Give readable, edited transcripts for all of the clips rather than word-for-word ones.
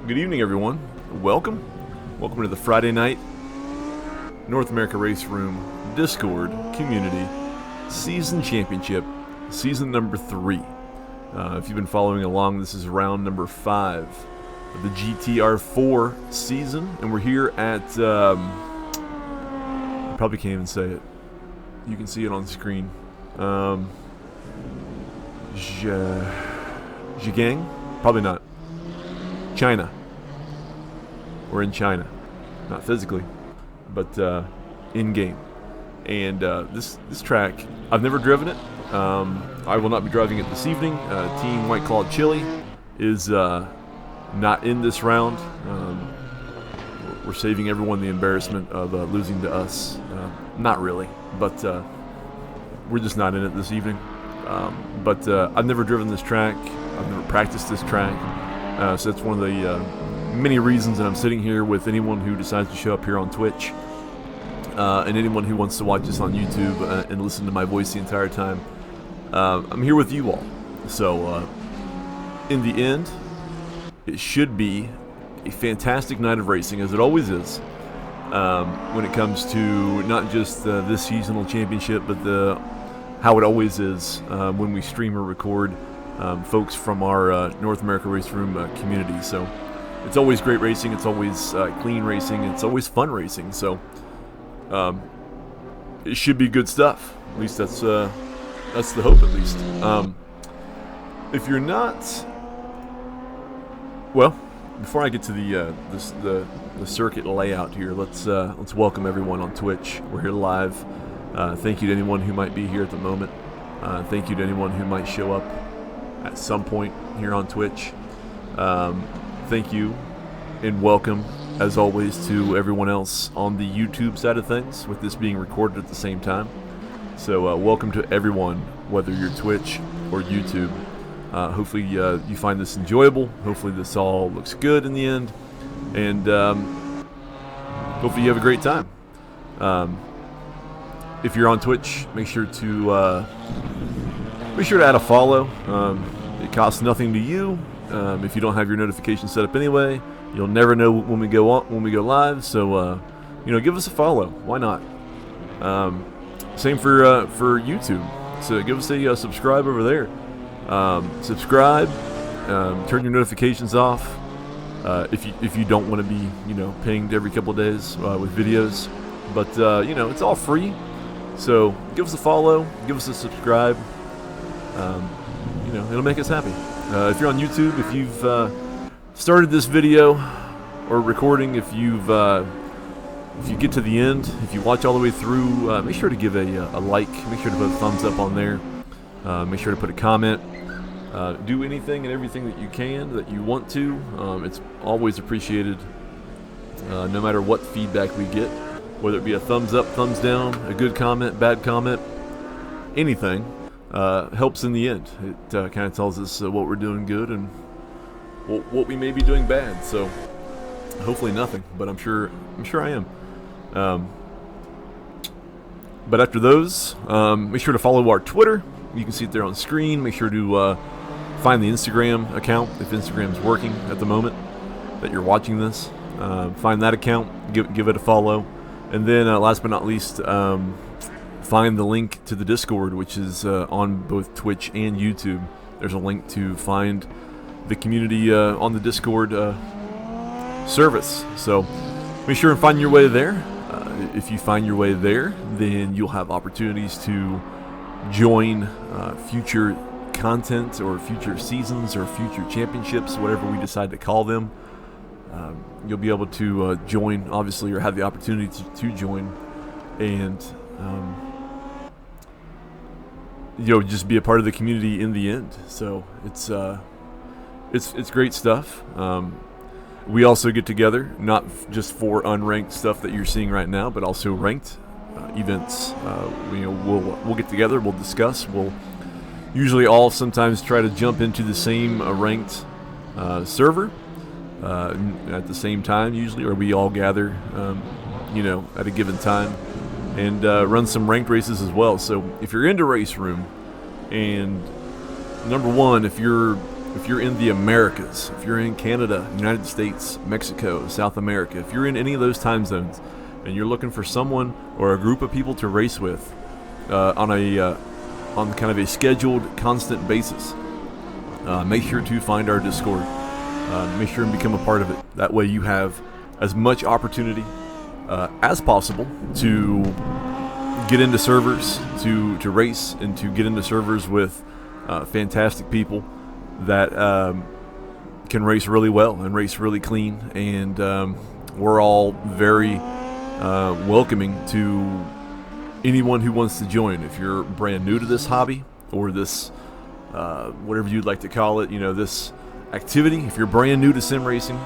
Good evening, everyone. Welcome to the Friday night North America Raceroom Discord Community Season Championship, Season number 3. If you've been following along, this is round number 5 of the GTR4 season, and we're here at, I probably can't even say it. You can see it on the screen. Zhejiang? Probably not. China. We're in China. Not physically, but in-game. And this track, I've never driven it. I will not be driving it this evening. Team White Claw Chili is not in this round. We're saving everyone the embarrassment of losing to us. Not really, but we're just not in it this evening. But I've never driven this track. I've never practiced this track. So that's one of the many reasons that I'm sitting here with anyone who decides to show up here on Twitch, and anyone who wants to watch this on YouTube and listen to my voice the entire time. I'm here with you all. So in the end, it should be a fantastic night of racing, as it always is, when it comes to not just this seasonal championship, but how it always is when we stream or record folks from our North America Raceroom community. So it's always great racing, it's always clean racing, it's always fun racing. So it should be good stuff. At least that's the hope, at least. If you're not, well, before I get to the circuit layout here, let's welcome everyone on Twitch. We're here live. Thank you to anyone who might be here at the moment. Thank you to anyone who might show up at some point here on Twitch. Thank you and welcome, as always, to everyone else on the YouTube side of things, with this being recorded at the same time. So welcome to everyone, whether you're Twitch or YouTube. Hopefully you find this enjoyable. Hopefully this all looks good in the end, and hopefully you have a great time. If you're on Twitch, make sure to add a follow. It costs nothing to you. If you don't have your notifications set up anyway, you'll never know when we go live. So give us a follow. Why not? Same for YouTube. So give us a subscribe over there. Subscribe. Turn your notifications off if you don't want to be pinged every couple of days with videos. But it's all free. So give us a follow. Give us a subscribe. It'll make us happy. If you're on YouTube, if you've started this video or recording, if you get to the end, if you watch all the way through, make sure to give a like. Make sure to put a thumbs up on there. Make sure to put a comment. Do anything and everything that you can, that you want to. It's always appreciated, no matter what feedback we get, whether it be a thumbs up, thumbs down, a good comment, bad comment, anything. Helps in the end. It kind of tells us what we're doing good and what we may be doing bad. So hopefully nothing, but I'm sure I am. But after those, make sure to follow our Twitter. You can see it there on screen. Make sure to find the Instagram account, if Instagram's working at the moment that you're watching this. Find that account, give it a follow, and then last but not least, find the link to the Discord, which is on both Twitch and YouTube. There's a link to find the community on the Discord service. So make sure and find your way there. If you find your way there, then you'll have opportunities to join future content or future seasons or future championships, whatever we decide to call them. You'll be able to join, obviously, or have the opportunity to join, and just be a part of the community in the end. So it's great stuff. We also get together, not just for unranked stuff that you're seeing right now, but also ranked events. We'll get together, we'll discuss, we'll usually all sometimes try to jump into the same ranked server at the same time, usually, or we all gather at a given time and run some ranked races as well. So if you're into Raceroom, and number one, if you're if you're in the Americas, if you're in Canada, United States, Mexico, South America, if you're in any of those time zones and you're looking for someone or a group of people to race with on kind of a scheduled, constant basis, make sure to find our Discord. Make sure and become a part of it. That way you have as much opportunity as possible to get into servers, to race, and to get into servers with fantastic people that can race really well and race really clean. And we're all very welcoming to anyone who wants to join. If you're brand new to this hobby or this whatever you'd like to call it, this activity, if you're brand new to sim racing,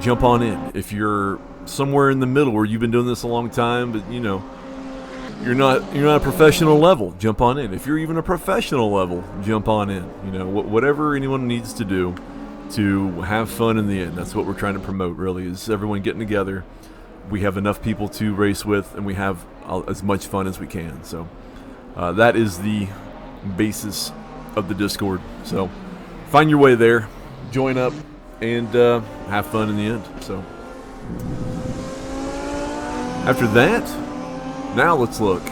jump on in. If you're somewhere in the middle where you've been doing this a long time, but you're not a professional level, jump on in. If you're even a professional level, jump on in. Whatever anyone needs to do to have fun in the end. That's what we're trying to promote, really, is everyone getting together. We have enough people to race with, and we have as much fun as we can. So that is the basis of the Discord. So find your way there, join up, and have fun in the end. So after that, now let's look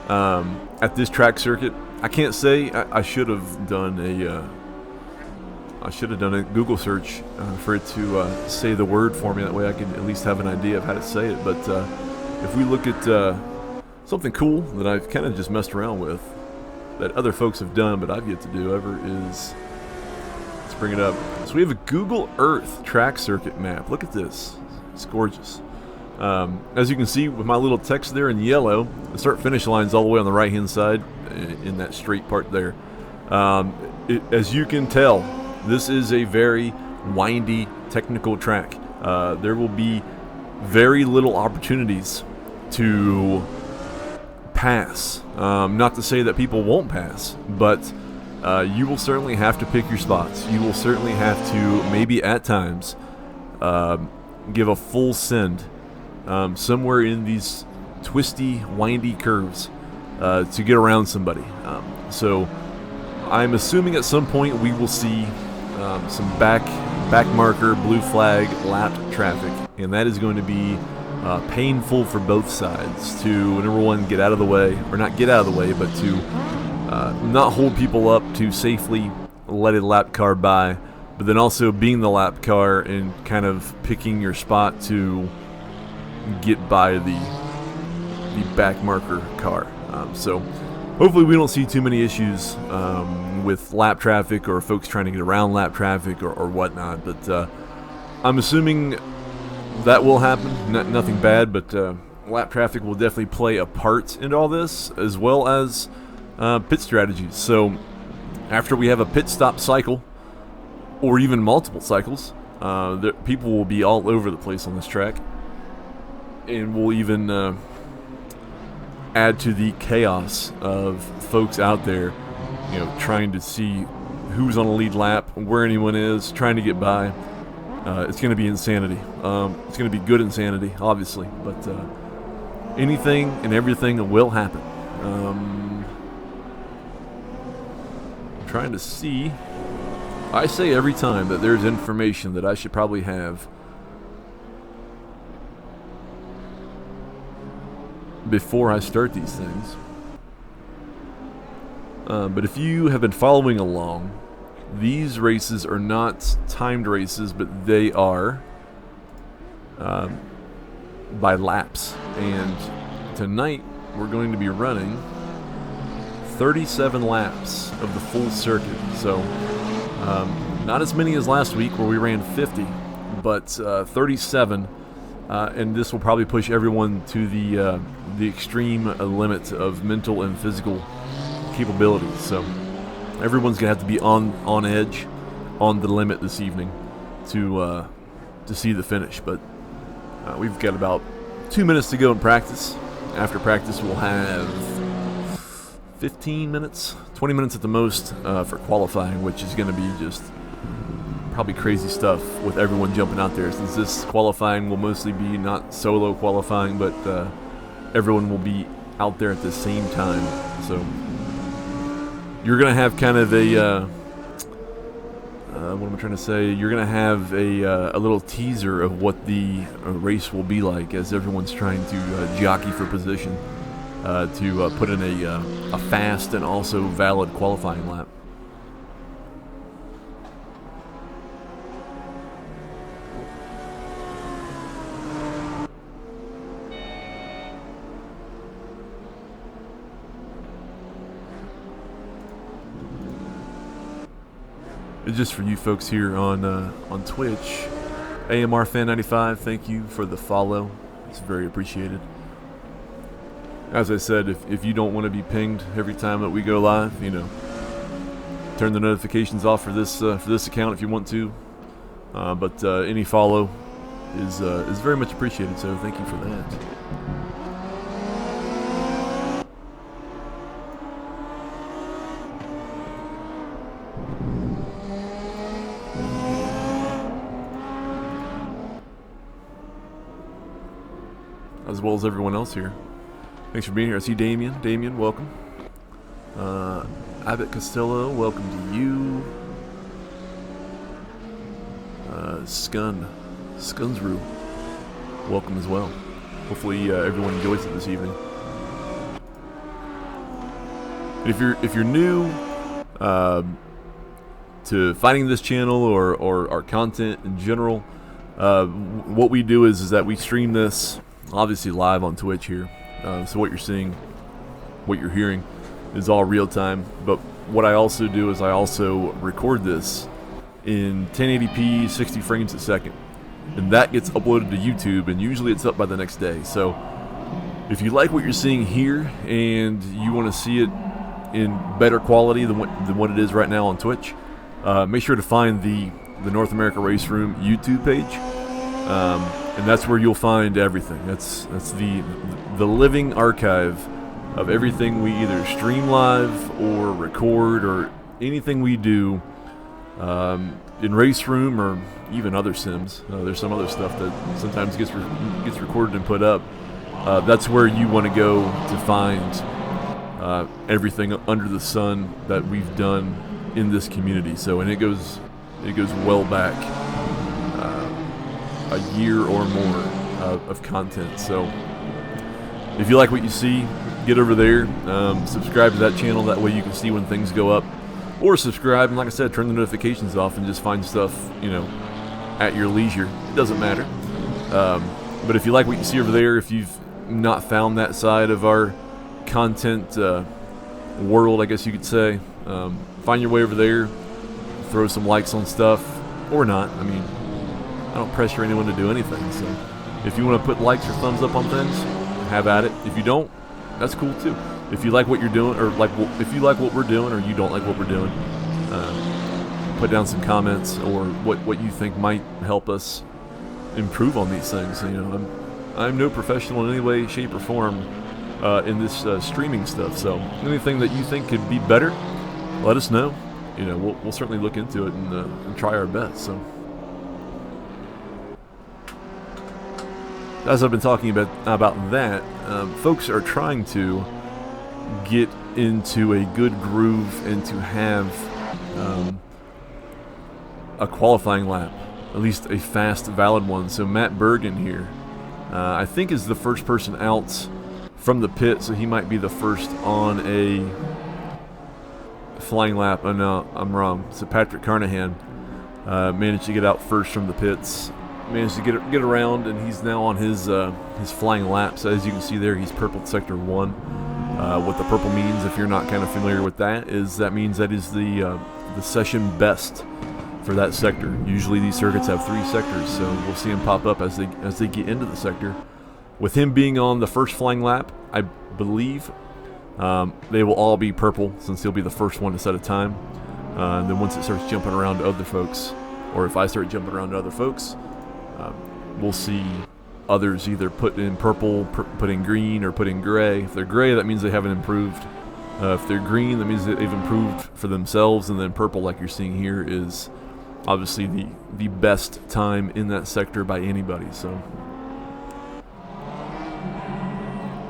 at this track circuit. I can't say I should have done a Google search for it to say the word for me. That way I can at least have an idea of how to say it. But if we look at something cool that I've kind of just messed around with that other folks have done but I've yet to do ever is, let's bring it up. So we have a Google Earth track circuit map. Look at this. It's gorgeous. As you can see with my little text there in yellow, the start-finish line's all the way on the right-hand side in that straight part there. As you can tell, this is a very windy, technical track. There will be very little opportunities to pass. Not to say that people won't pass, but you will certainly have to pick your spots. You will certainly have to, maybe at times, give a full send somewhere in these twisty, windy curves to get around somebody. So I'm assuming at some point we will see some back marker, blue flag, lapped traffic, and that is going to be painful for both sides to, number one, get out of the way, or not get out of the way, but to not hold people up, to safely let a lap car by, but then also being the lap car and kind of picking your spot to get by the back marker car. So hopefully we don't see too many issues with lap traffic or folks trying to get around lap traffic or whatnot, but I'm assuming that will happen. Nothing bad, but lap traffic will definitely play a part in all this, as well as pit strategies. So after we have a pit stop cycle, or even multiple cycles, people will be all over the place on this track, and we'll even add to the chaos of folks out there, trying to see who's on a lead lap, where anyone is, trying to get by. It's going to be insanity. It's going to be good insanity, obviously, but anything and everything will happen. I'm trying to see. I say every time that there's information that I should probably have before I start these things. But if you have been following along, these races are not timed races, but they are by laps. And tonight we're going to be running 37 laps of the full circuit. So not as many as last week where we ran 50, but 37. And this will probably push everyone to the extreme limit of mental and physical capabilities. So everyone's gonna have to be on edge, on the limit this evening to see the finish. But we've got about 2 minutes to go in practice. After practice, we'll have 15 minutes, 20 minutes at the most for qualifying, which is going to be just probably crazy stuff with everyone jumping out there, since this qualifying will mostly be not solo qualifying, but everyone will be out there at the same time. So you're going to have kind of what am I trying to say? You're going to have a little teaser of what the race will be like as everyone's trying to jockey for position to put in a fast and also valid qualifying lap. It's just for you folks here on Twitch. AMR Fan 95, thank you for the follow. It's very appreciated. As I said, if you don't want to be pinged every time that we go live, turn the notifications off for this account if you want to. But any follow is very much appreciated. So thank you for that. As well as everyone else here. Thanks for being here. I see Damien. Damien, welcome. Abbott Costello, welcome to you. Skunsroo, welcome as well. Hopefully everyone enjoys it this evening. If you're new to finding this channel or our content in general, what we do is that we stream this obviously live on Twitch here. So what you're seeing, what you're hearing is all real time. But what I also do is I also record this in 1080p 60 frames a second. And that gets uploaded to YouTube, and usually it's up by the next day. So if you like what you're seeing here and you want to see it in better quality than what it is right now on Twitch, make sure to find the North America Raceroom YouTube page. And that's where you'll find everything. That's the living archive of everything we either stream live or record or anything we do in Raceroom or even other sims. There's some other stuff that sometimes gets recorded and put up. That's where you want to go to find everything under the sun that we've done in this community. So, and it goes well back. A year or more of content. So if you like what you see, get over there, subscribe to that channel. That way you can see when things go up, or subscribe and, like I said, turn the notifications off and just find stuff at your leisure. It doesn't matter. But if you like what you see over there, if you've not found that side of our content world, I guess you could say, find your way over there, throw some likes on stuff or not. I mean, I don't pressure anyone to do anything, so if you want to put likes or thumbs up on things, have at it. If you don't, that's cool too. If you like what you're doing, or if you like what we're doing, or you don't like what we're doing, put down some comments or what you think might help us improve on these things. I'm no professional in any way, shape, or form in this streaming stuff. So anything that you think could be better, let us know. We'll certainly look into it and try our best. So. As I've been talking about that, folks are trying to get into a good groove and to have a qualifying lap, at least a fast, valid one. So Matt Bergen here, I think, is the first person out from the pit, so he might be the first on a flying lap. Oh no, I'm wrong. So Patrick Carnahan managed to get out first from the pits. Managed to get around, and he's now on his flying lap. So as you can see there, he's purple sector 1. What the purple means, if you're not kind of familiar with that, is that means that is the session best for that sector. Usually these circuits have 3 sectors, so we'll see him pop up as they get into the sector. With him being on the first flying lap, I believe they will all be purple, since he'll be the first one to set a time. And then once it starts jumping around to other folks, or if I start jumping around to other folks, we'll see others either put in purple, put in green, or put in gray. If they're gray, that means they haven't improved. If they're green, that means that they've improved for themselves. And then purple, like you're seeing here, is obviously the best time in that sector by anybody. So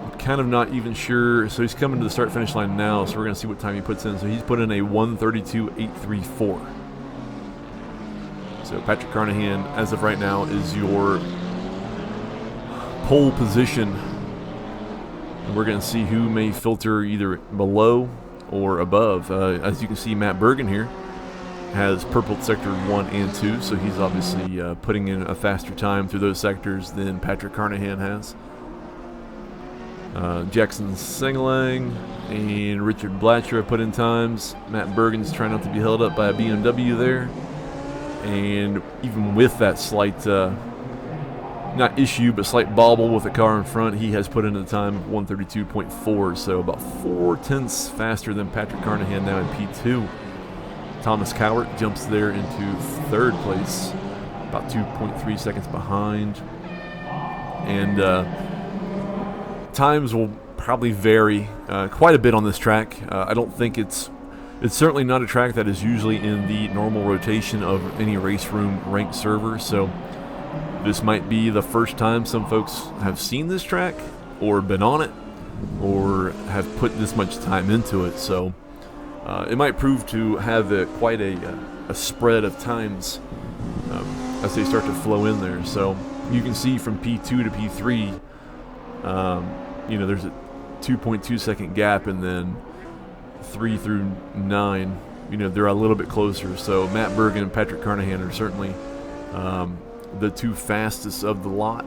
I'm kind of not even sure. So he's coming to the start-finish line now, so we're going to see what time he puts in. So he's put in a 1:32.834. So Patrick Carnahan, as of right now, is your pole position. And we're going to see who may filter either below or above. As you can see, Matt Bergen here has purpled sector 1 and 2, so he's obviously putting in a faster time through those sectors than Patrick Carnahan has. Jackson Sengelang and Richard Blatcher have put in times. Matt Bergen's trying not to be held up by a BMW there. And even with that slight, not issue, but slight bobble with the car in front, he has put in a time of 132.4, so about 4/10 faster than Patrick Carnahan now in P2. Thomas Cowart jumps there into third place, about 2.3 seconds behind. And times will probably vary quite a bit on this track. I don't think it's certainly not a track that is usually in the normal rotation of any Raceroom ranked server, so this might be the first time some folks have seen this track or been on it or have put this much time into it, so it might prove to have quite a spread of times as they start to flow in there. So you can see from P2 to P3, there's a 2.2 second gap, and then 3 through 9, they're a little bit closer. So Matt Bergen and Patrick Carnahan are certainly the two fastest of the lot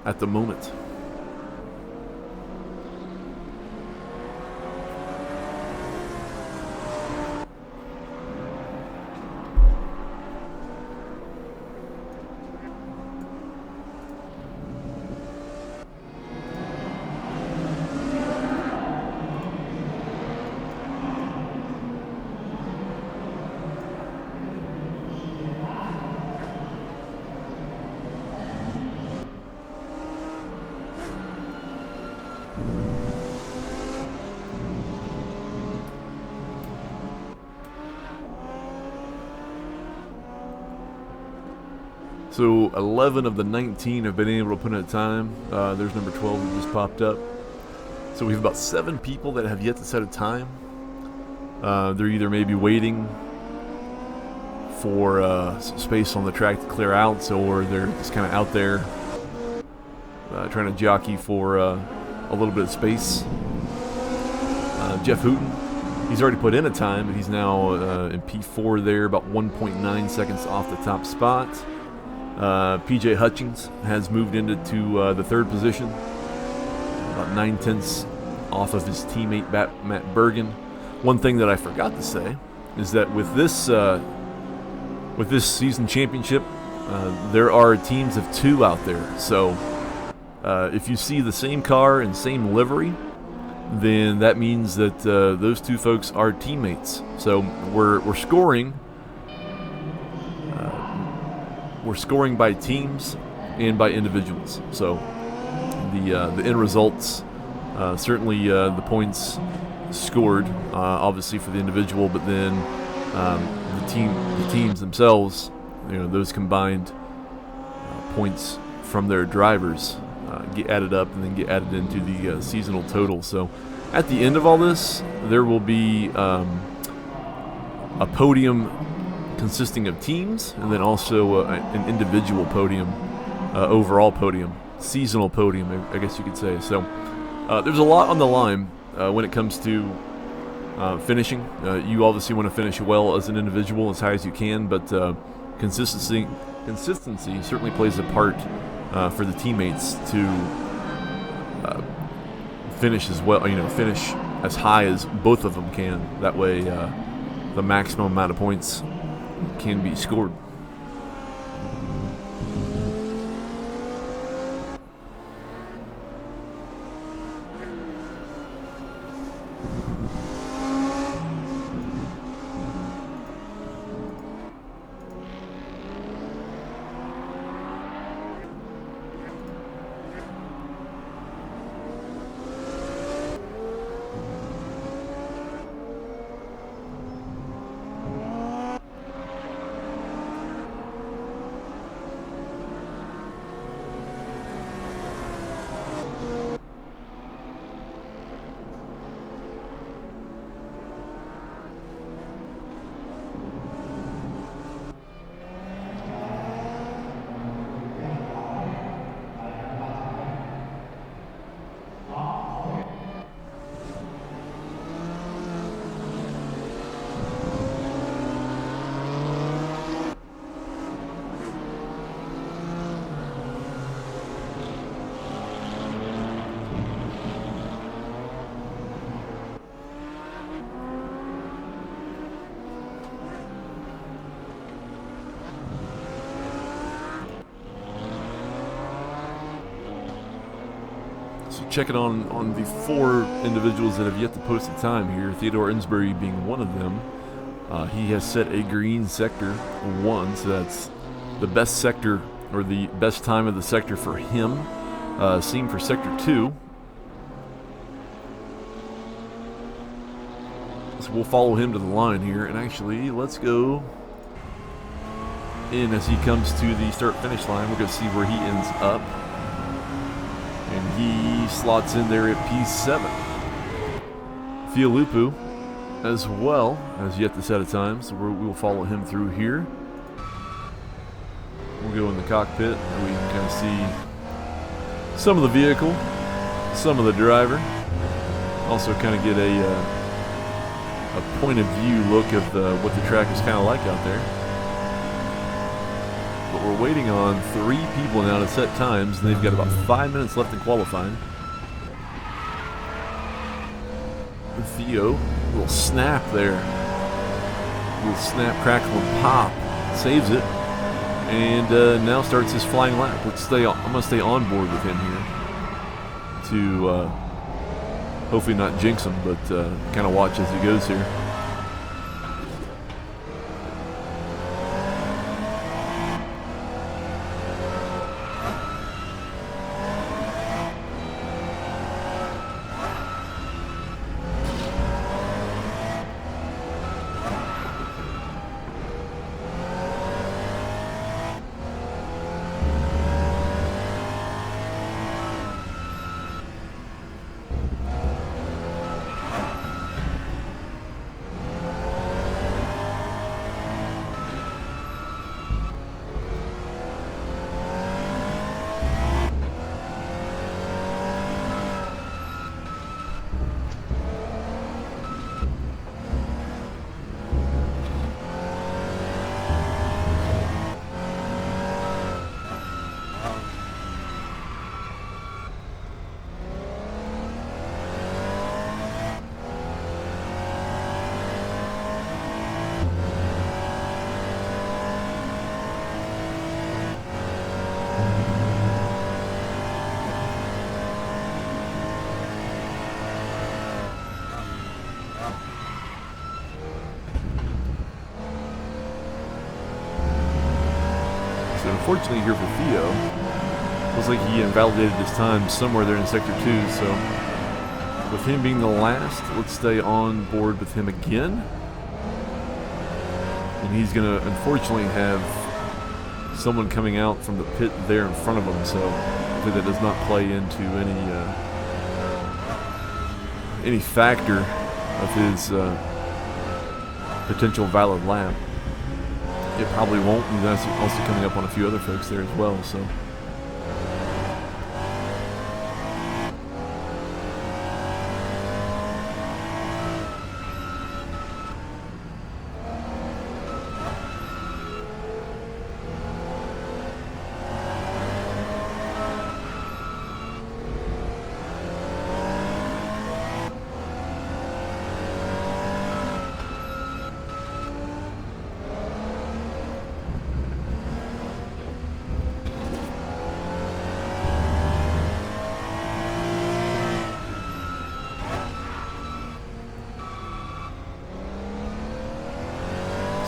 at the moment. So 11 of the 19 have been able to put in a time. There's number 12 that just popped up. So we have about 7 people that have yet to set a time. They're either maybe waiting for space on the track to clear out, or they're just kind of out there trying to jockey for a little bit of space. Jeff Hooten, he's already put in a time, but he's now in P4 there, about 1.9 seconds off the top spot. PJ Hutchings has moved into the third position, about 9/10 off of his teammate Matt Bergen. One thing that I forgot to say is that with this season championship, there are teams of 2 out there. So if you see the same car and same livery, then that means that those 2 folks are teammates. So we're scoring. We're scoring by teams and by individuals. So the end results, certainly the points scored, obviously for the individual, but then the teams themselves, those combined points from their drivers get added up and then get added into the seasonal total. So at the end of all this, there will be a podium consisting of teams, and then also an individual podium, overall podium, seasonal podium, I guess you could say. So there's a lot on the line when it comes to finishing. You obviously want to finish well as an individual, as high as you can, but consistency certainly plays a part for the teammates to finish as well. Finish as high as both of them can. That way, the maximum amount of points can be scored. checking on the 4 individuals that have yet to post a time here, Theodore Insbury being one of them. He has set a green sector 1, so that's the best sector, or the best time of the sector for him. Same for sector 2. So we'll follow him to the line here, and actually, let's go in as he comes to the start-finish line. We're going to see where he ends up. And he slots in there at P7. Fialupu, as well, has yet to set a time, so we'll follow him through here. We'll go in the cockpit, and we can kind of see some of the vehicle, some of the driver. Also kind of get a point of view look of what the track is kind of like out there. But we're waiting on 3 people now to set times, and they've got about 5 minutes left in qualifying. And Theo, a little snap there. A little snap, crackle, and pop. Saves it. And now starts his flying lap. I'm going to stay on board with him here to hopefully not jinx him, but kind of watch as he goes here. Unfortunately here for Theo, looks like he invalidated his time somewhere there in Sector 2, so with him being the last, let's stay on board with him again. And he's going to unfortunately have someone coming out from the pit there in front of him, so hopefully that does not play into any factor of his potential valid lap. It probably won't. He's also coming up on a few other folks there as well, so.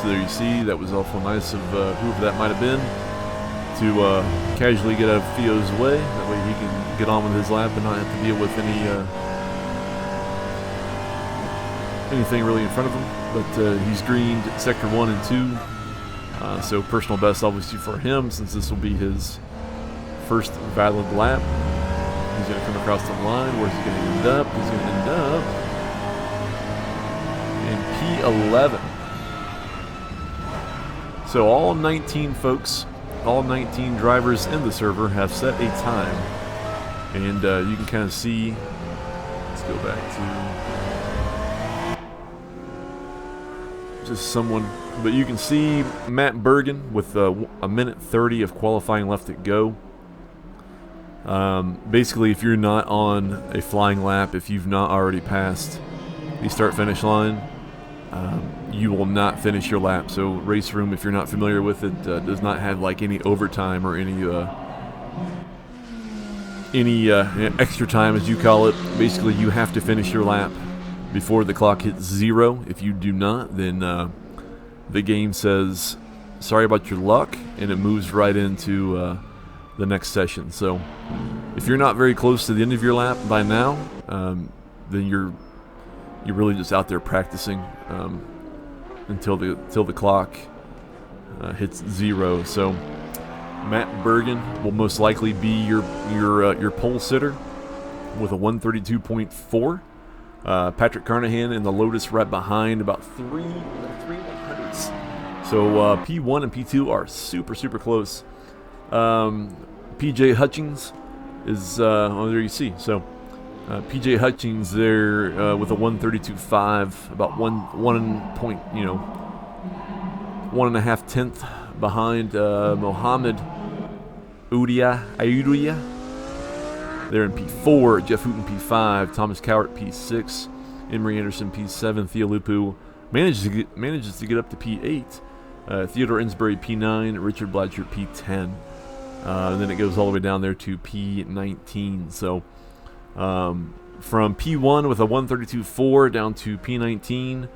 So there you see, that was awful nice of whoever that might have been to casually get out of Theo's way. That way he can get on with his lap and not have to deal with anything really in front of him. But he's greened Sector 1 and 2. So personal best obviously for him, since this will be his first valid lap. He's going to come across the line. Where's he going to end up? He's going to end up in P11. So all 19 folks, all 19 drivers in the server have set a time. And you can kind of see, let's go back to just someone, but you can see Matt Bergen with a minute 30 of qualifying left to go. Basically, if you're not on a flying lap, if you've not already passed the start-finish line, you will not finish your lap. So Raceroom, if you're not familiar with it, does not have like any overtime or any any extra time, as you call it. Basically, you have to finish your lap before the clock hits 0. If you do not, then the game says, sorry about your luck, and it moves right into the next session. So if you're not very close to the end of your lap by now, then you're really just out there practicing until the clock hits 0. So Matt Bergen will most likely be your pole sitter with a 132.4. Patrick Carnahan in the Lotus right behind, about 3/100ths. So P1 and P2 are super close. PJ Hutchings is there you see. So PJ Hutchings there with a 132.5, about 1.5 tenth behind Mohammed Ayudia. They're in P4, Jeff Hooten P5, Thomas Cowart P6, Emery Anderson P7, Theo Lupu manages to get up to P8, Theodore Insbury P9, Richard Blatcher P10, and then it goes all the way down there to P19. So from P1 with a 132.4 down to P19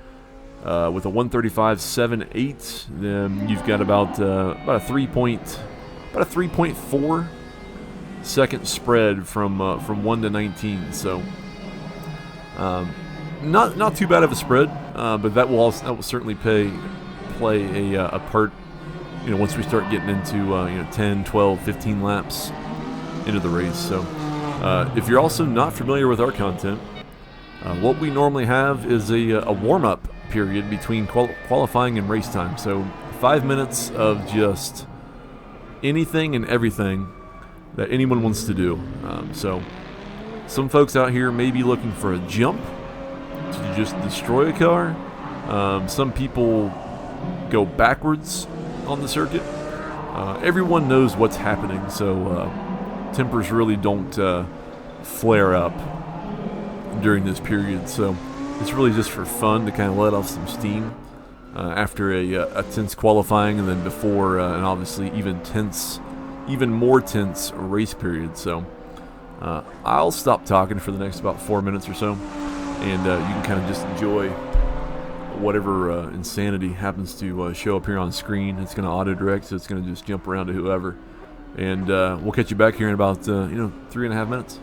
with a 135.78, then you've got about a 3.4 second spread from 1 to 19. So not too bad of a spread, but that will certainly play a part. Once we start getting into 10, 12, 15 laps into the race. So if you're also not familiar with our content, what we normally have is a warm-up period between qualifying and race time. So 5 minutes of just anything and everything that anyone wants to do. So some folks out here may be looking for a jump to just destroy a car. Some people go backwards on the circuit. Everyone knows what's happening, so tempers really don't flare up during this period. So it's really just for fun to kind of let off some steam after a tense qualifying, and then before and obviously even more tense race period. So I'll stop talking for the next about 4 minutes or so, and you can kind of just enjoy whatever insanity happens to show up here on screen. It's going to auto-direct, so it's going to just jump around to whoever. And we'll catch you back here in about 3.5 minutes.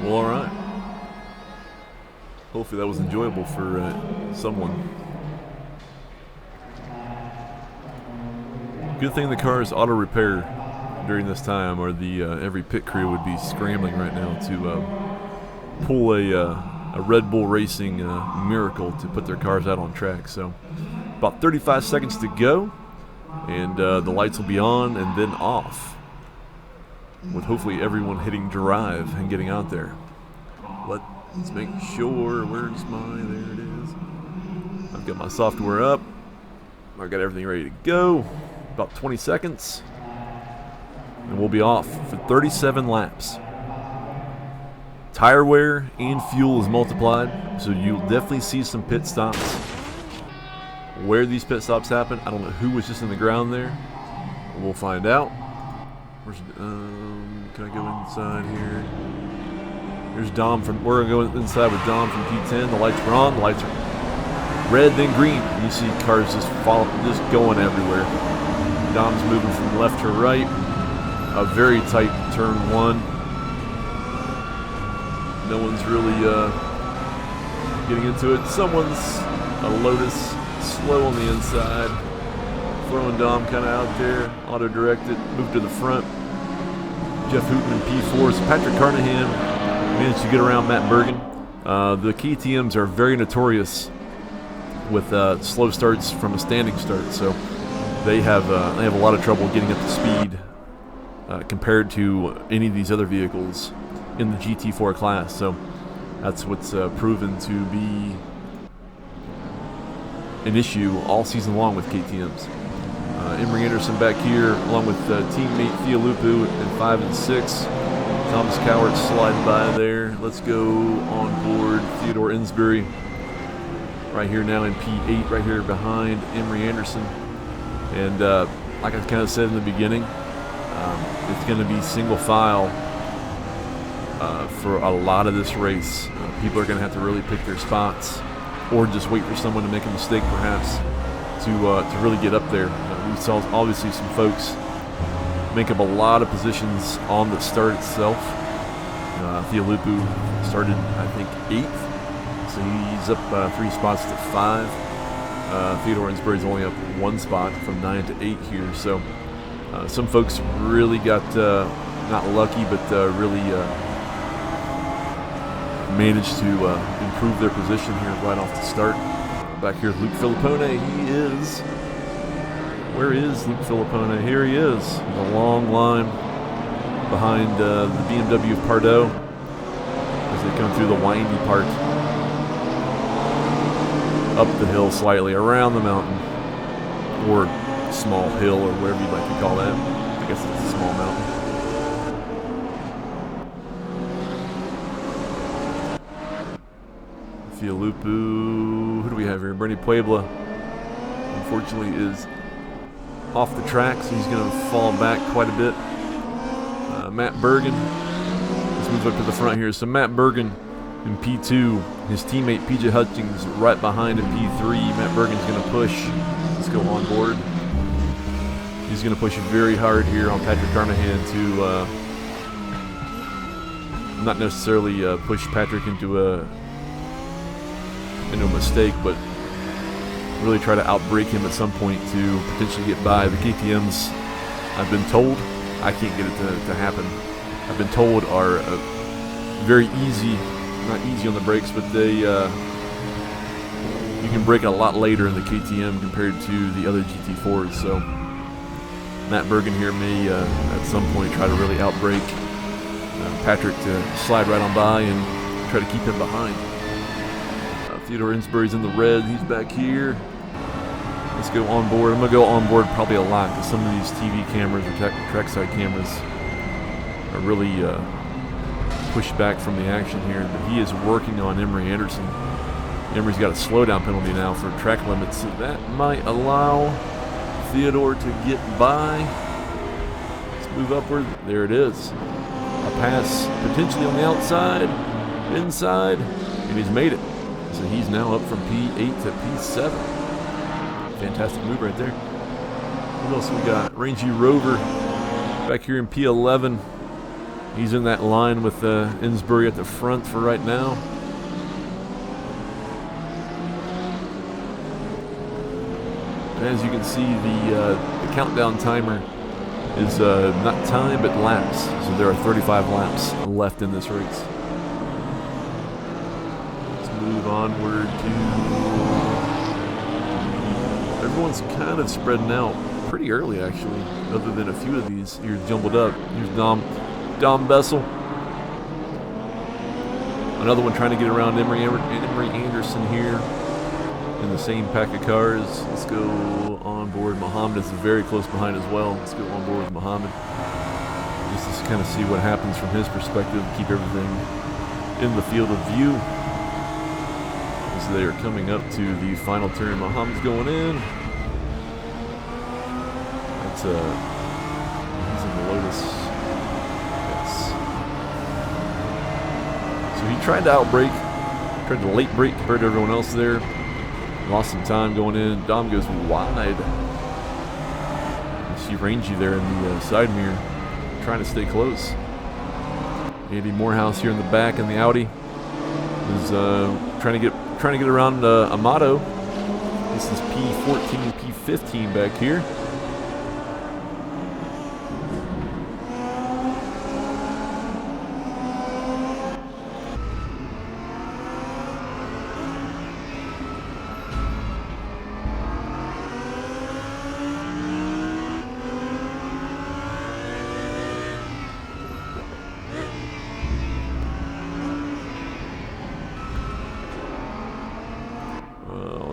Well, all right. Hopefully that was enjoyable for someone. Good thing the car is auto repair during this time, or the every pit crew would be scrambling right now to pull a Red Bull Racing miracle to put their cars out on track. So about 35 seconds to go, and the lights will be on and then off, with hopefully everyone hitting drive and getting out there. Let's make sure, where's there it is. I've got my software up. I've got everything ready to go. About 20 seconds. And we'll be off for 37 laps. Tire wear and fuel is multiplied, so you'll definitely see some pit stops. Where these pit stops happen, I don't know who was just in the ground there. We'll find out. Can I go inside here? Here's Dom from. We're gonna go inside with Dom from P10. The lights are on. The lights are red, then green. You see cars just going everywhere. Dom's moving from left to right. A very tight turn one. No one's really getting into it. Someone's a Lotus slow on the inside. Throwing Dom kind of out there. Auto-directed. Move to the front. Jeff Hooten in P4s. Patrick Carnahan managed to get around Matt Bergen. The KTMs are very notorious with slow starts from a standing start, so they have a lot of trouble getting up to speed compared to any of these other vehicles in the GT4 class. So that's what's proven to be an issue all season long with KTMs. Emery Anderson back here, along with teammate Theo Lupu in 5 and 6. Thomas Cowart sliding by there. Let's go on board Theodore Insbury. Right here now in P8, right here behind Emery Anderson. And like I kind of said in the beginning, it's going to be single file for a lot of this race. People are going to have to really pick their spots, or just wait for someone to make a mistake perhaps to really get up there. We saw obviously some folks make up a lot of positions on the start itself. Theo Lupu started, I think, 8th, so he's up 3 spots to 5. Theodore Insbury's only up 1 spot from 9 to 8 here, so some folks really got not lucky, but really managed to improve their position here right off the start. Back here, Luke Filippone. Where is Luke Filippone? Here he is. The long line behind the BMW of Pardo as they come through the windy part. Up the hill slightly, around the mountain. Or small hill, or whatever you'd like to call that. I guess it's a small mountain. Fialupu. Who do we have here? Bernie Puebla, unfortunately, is off the track, so he's going to fall back quite a bit. Matt Bergen. Let's move up to the front here. So Matt Bergen In P2, his teammate PJ Hutchings right behind in P3. Matt Bergen's going to push. Let's go on board. He's going to push very hard here on Patrick Carnahan to not necessarily push Patrick into a mistake, but really try to outbrake him at some point to potentially get by. The KTMs, I've been told, I can't get it to happen. I've been told are very easy. Not easy on the brakes, but you can brake a lot later in the KTM compared to the other GT4s. So Matt Bergen here may at some point try to really outbrake Patrick to slide right on by and try to keep him behind. Theodore Insbury's in the red. He's back here. Let's go on board. I'm going to go on board probably a lot because some of these TV cameras or trackside cameras are really pushed back from the action here, but he is working on Emery Anderson. Emery's got a slowdown penalty now for track limits, so that might allow Theodore to get by. Let's move upward. There it is. A pass potentially on the outside, inside, and he's made it. So he's now up from P8 to P7. Fantastic move right there. What else we got? Rangy Rover back here in P11. He's in that line with Insbury at the front for right now. And as you can see, the countdown timer is not time but laps. So there are 35 laps left in this race. Let's move onward to... Everyone's kind of spreading out pretty early, actually, other than a few of these here jumbled up. Here's Dom Bessel. Another one trying to get around Emery Anderson here in the same pack of cars. Let's go on board. Muhammad is very close behind as well. Let's go on board with Muhammad. Just to kind of see what happens from his perspective, keep everything in the field of view. As they are coming up to the final turn, Muhammad's going in. That's he's in the Lotus. So he tried to outbrake, tried to late brake compared to everyone else there. Lost some time going in. Dom goes wide. You see Rangy there in the side mirror, trying to stay close. Andy Morehouse here in the back in the Audi is trying to get around Amato. This is P14, P15 back here.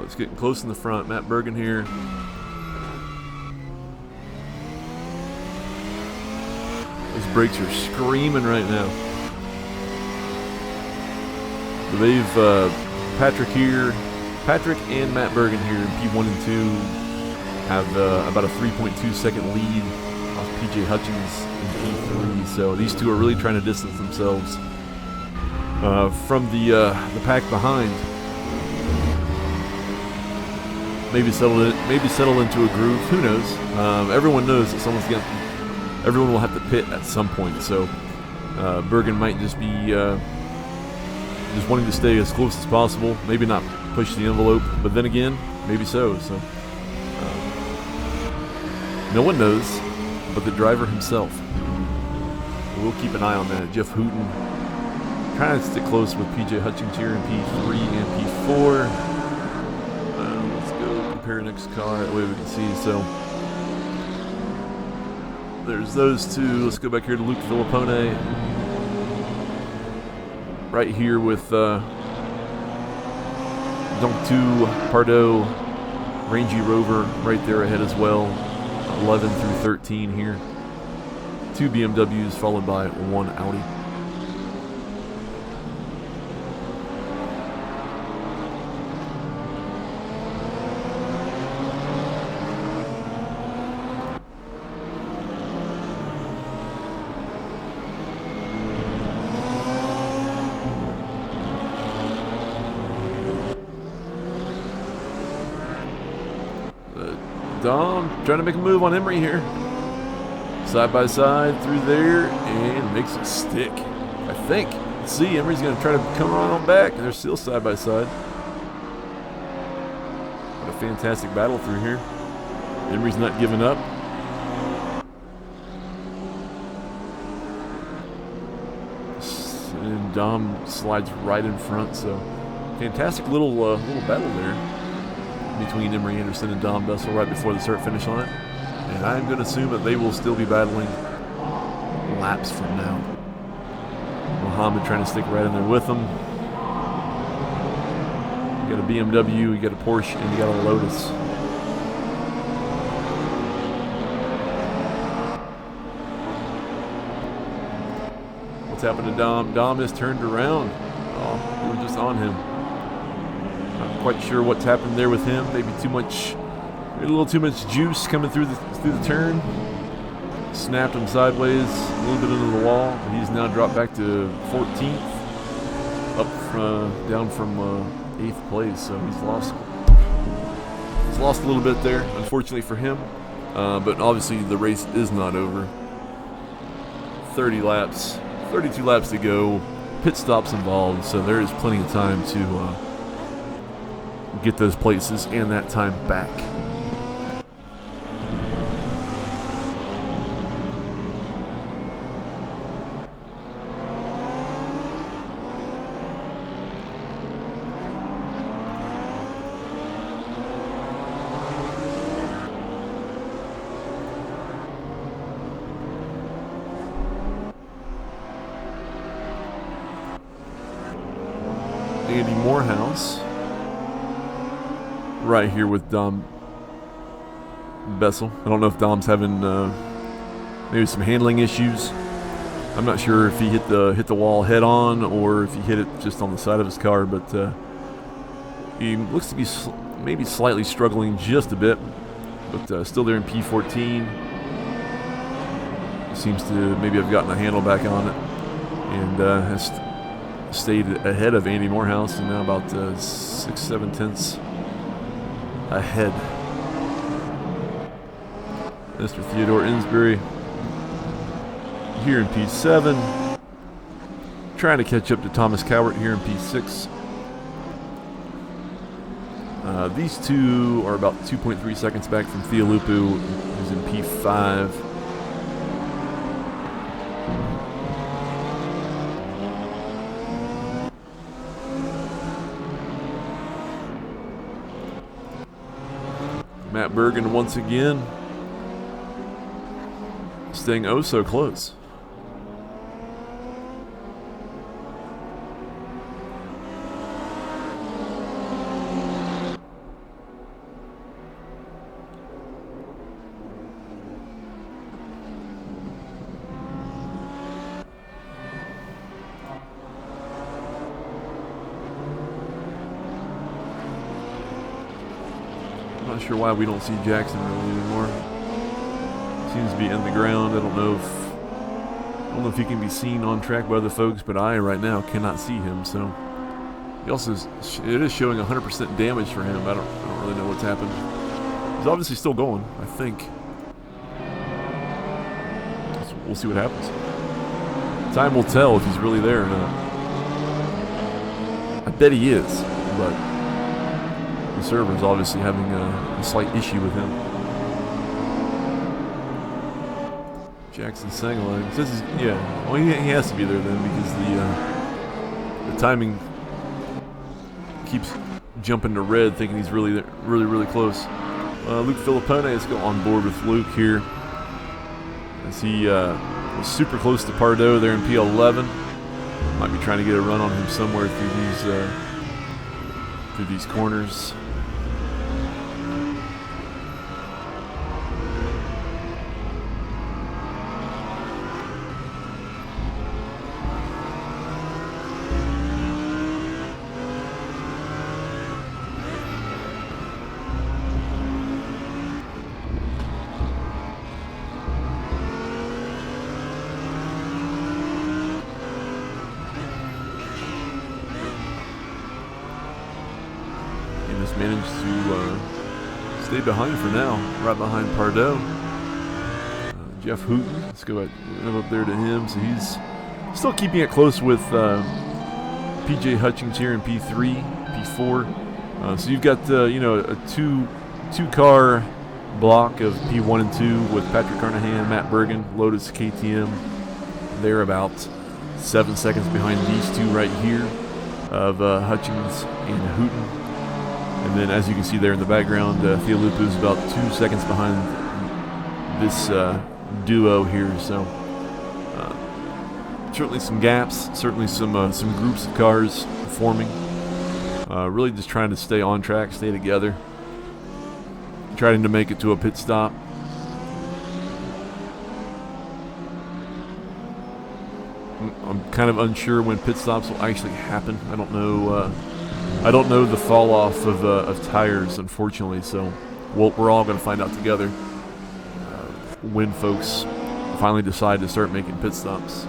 It's getting close in the front. Matt Bergen here. Those brakes are screaming right now. So they've Patrick and Matt Bergen here in P1 and 2 have about a 3.2 second lead off PJ Hutchings in P3. So these two are really trying to distance themselves from the pack behind. Maybe settle into a groove. Who knows? Everyone knows that everyone will have to pit at some point. So Bergen might just be just wanting to stay as close as possible. Maybe not push the envelope, but then again, maybe so. So no one knows, but the driver himself. We'll keep an eye on that. Jeff Hooten trying to stick close with PJ Hutchings here in P3 and P4. Compare next car, that way we can see. So there's those two. Let's go back here to Luke Filippone. Right here with Donctu, Pardo, Rangy Rover right there ahead as well. 11 through 13 here. 2 BMWs followed by 1 Audi. Dom trying to make a move on Emery here. Side by side through there and makes it stick, I think. Let's see, Emery's going to try to come around on back, and they're still side by side. What a fantastic battle through here. Emery's not giving up. And Dom slides right in front, so fantastic little battle there between Emery Anderson and Dom Bessel right before the start-finish line. And I'm going to assume that they will still be battling laps from now. Muhammad trying to stick right in there with them. You got a BMW, you got a Porsche, and you got a Lotus. What's happened to Dom? Dom has turned around. Oh, we were just on him. Not quite sure what's happened there with him. Maybe too much, maybe a little too much juice coming through the turn. Snapped him sideways, a little bit into the wall. He's now dropped back to 14th, down from 8th place. So he's lost a little bit there, unfortunately for him. But obviously the race is not over. 32 laps to go. Pit stops involved, so there is plenty of time to get those places and that time back. Andy Morehouse right here with Dom Bessel. I don't know if Dom's having maybe some handling issues. I'm not sure if he hit the wall head on or if he hit it just on the side of his car, but he looks to be maybe slightly struggling just a bit, but still there in P14. Seems to maybe have gotten a handle back on it and has stayed ahead of Andy Morehouse, and now about 6-7 tenths ahead. Mr. Theodore Insbury here in P7, trying to catch up to Thomas Cowart here in P6. These two are about 2.3 seconds back from Theolupu, who's in P5. Matt Bergen once again staying oh so close. Not sure why we don't see Jackson really anymore. Seems to be in the ground. I don't know if he can be seen on track by other folks, but I right now cannot see him. So he also it is showing 100% damage for him. I don't really know what's happened. He's obviously still going, I think. So we'll see what happens. Time will tell if he's really there or not. I bet he is, but the server's obviously having a slight issue with him. Jackson Sangalang says he's, yeah, well he has to be there then because the timing keeps jumping to red, thinking he's really close. Luke Filippone is on board with Luke here as he was super close to Pardo there in P11. Might be trying to get a run on him somewhere through these corners. Managed to stay behind for now, right behind Pardo. Jeff Hooten, let's go up there to him. So he's still keeping it close with PJ Hutchings here in P3, P4. So you've got a two-car block of P1 and 2 with Patrick Carnahan, Matt Bergen, Lotus, KTM. They're about 7 seconds behind these two right here of Hutchings and Hooten. And then as you can see there in the background, Theolupu is about 2 seconds behind this duo here. So certainly some gaps, certainly some groups of cars forming. Really just trying to stay on track, stay together. Trying to make it to a pit stop. I'm kind of unsure when pit stops will actually happen. I don't know. I don't know the fall off of tires, unfortunately. So we're all going to find out together when folks finally decide to start making pit stops.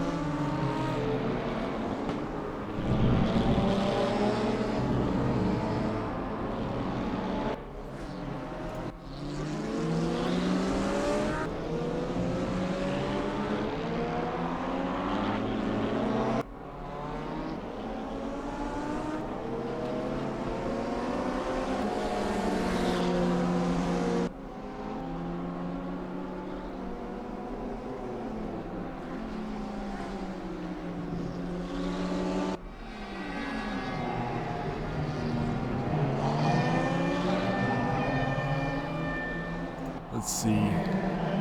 Let's see,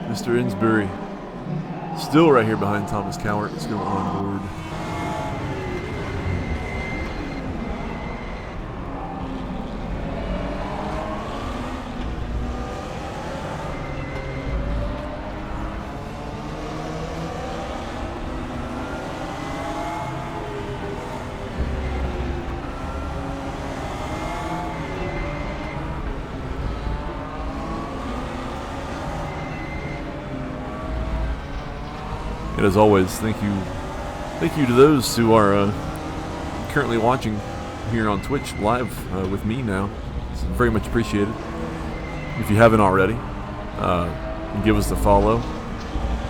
Mr. Insbury still right here behind Thomas Cowart, still on board. And as always, thank you to those who are currently watching here on Twitch live with me now. It's very much appreciated. If you haven't already, give us a follow.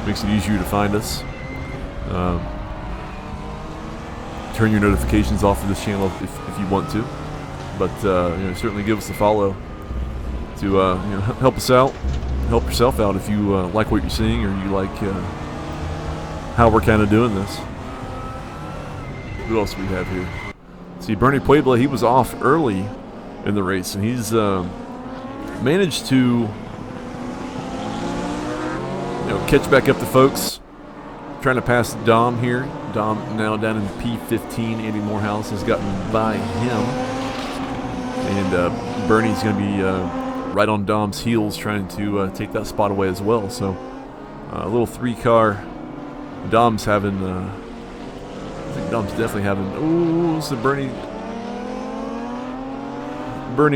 Makes it easier to find us. Turn your notifications off of this channel if you want to, but certainly give us a follow to help us out, help yourself out if you like what you're seeing or you like how we're kind of doing this. Who else do we have here? See, Bernie Puebla, he was off early in the race, and he's managed to catch back up to folks. Trying to pass Dom here. Dom now down in P15. Andy Morehouse has gotten by him. And Bernie's going to be right on Dom's heels trying to take that spot away as well. So a little three-car. Dom's having, I think Dom's definitely having, ooh, so Bernie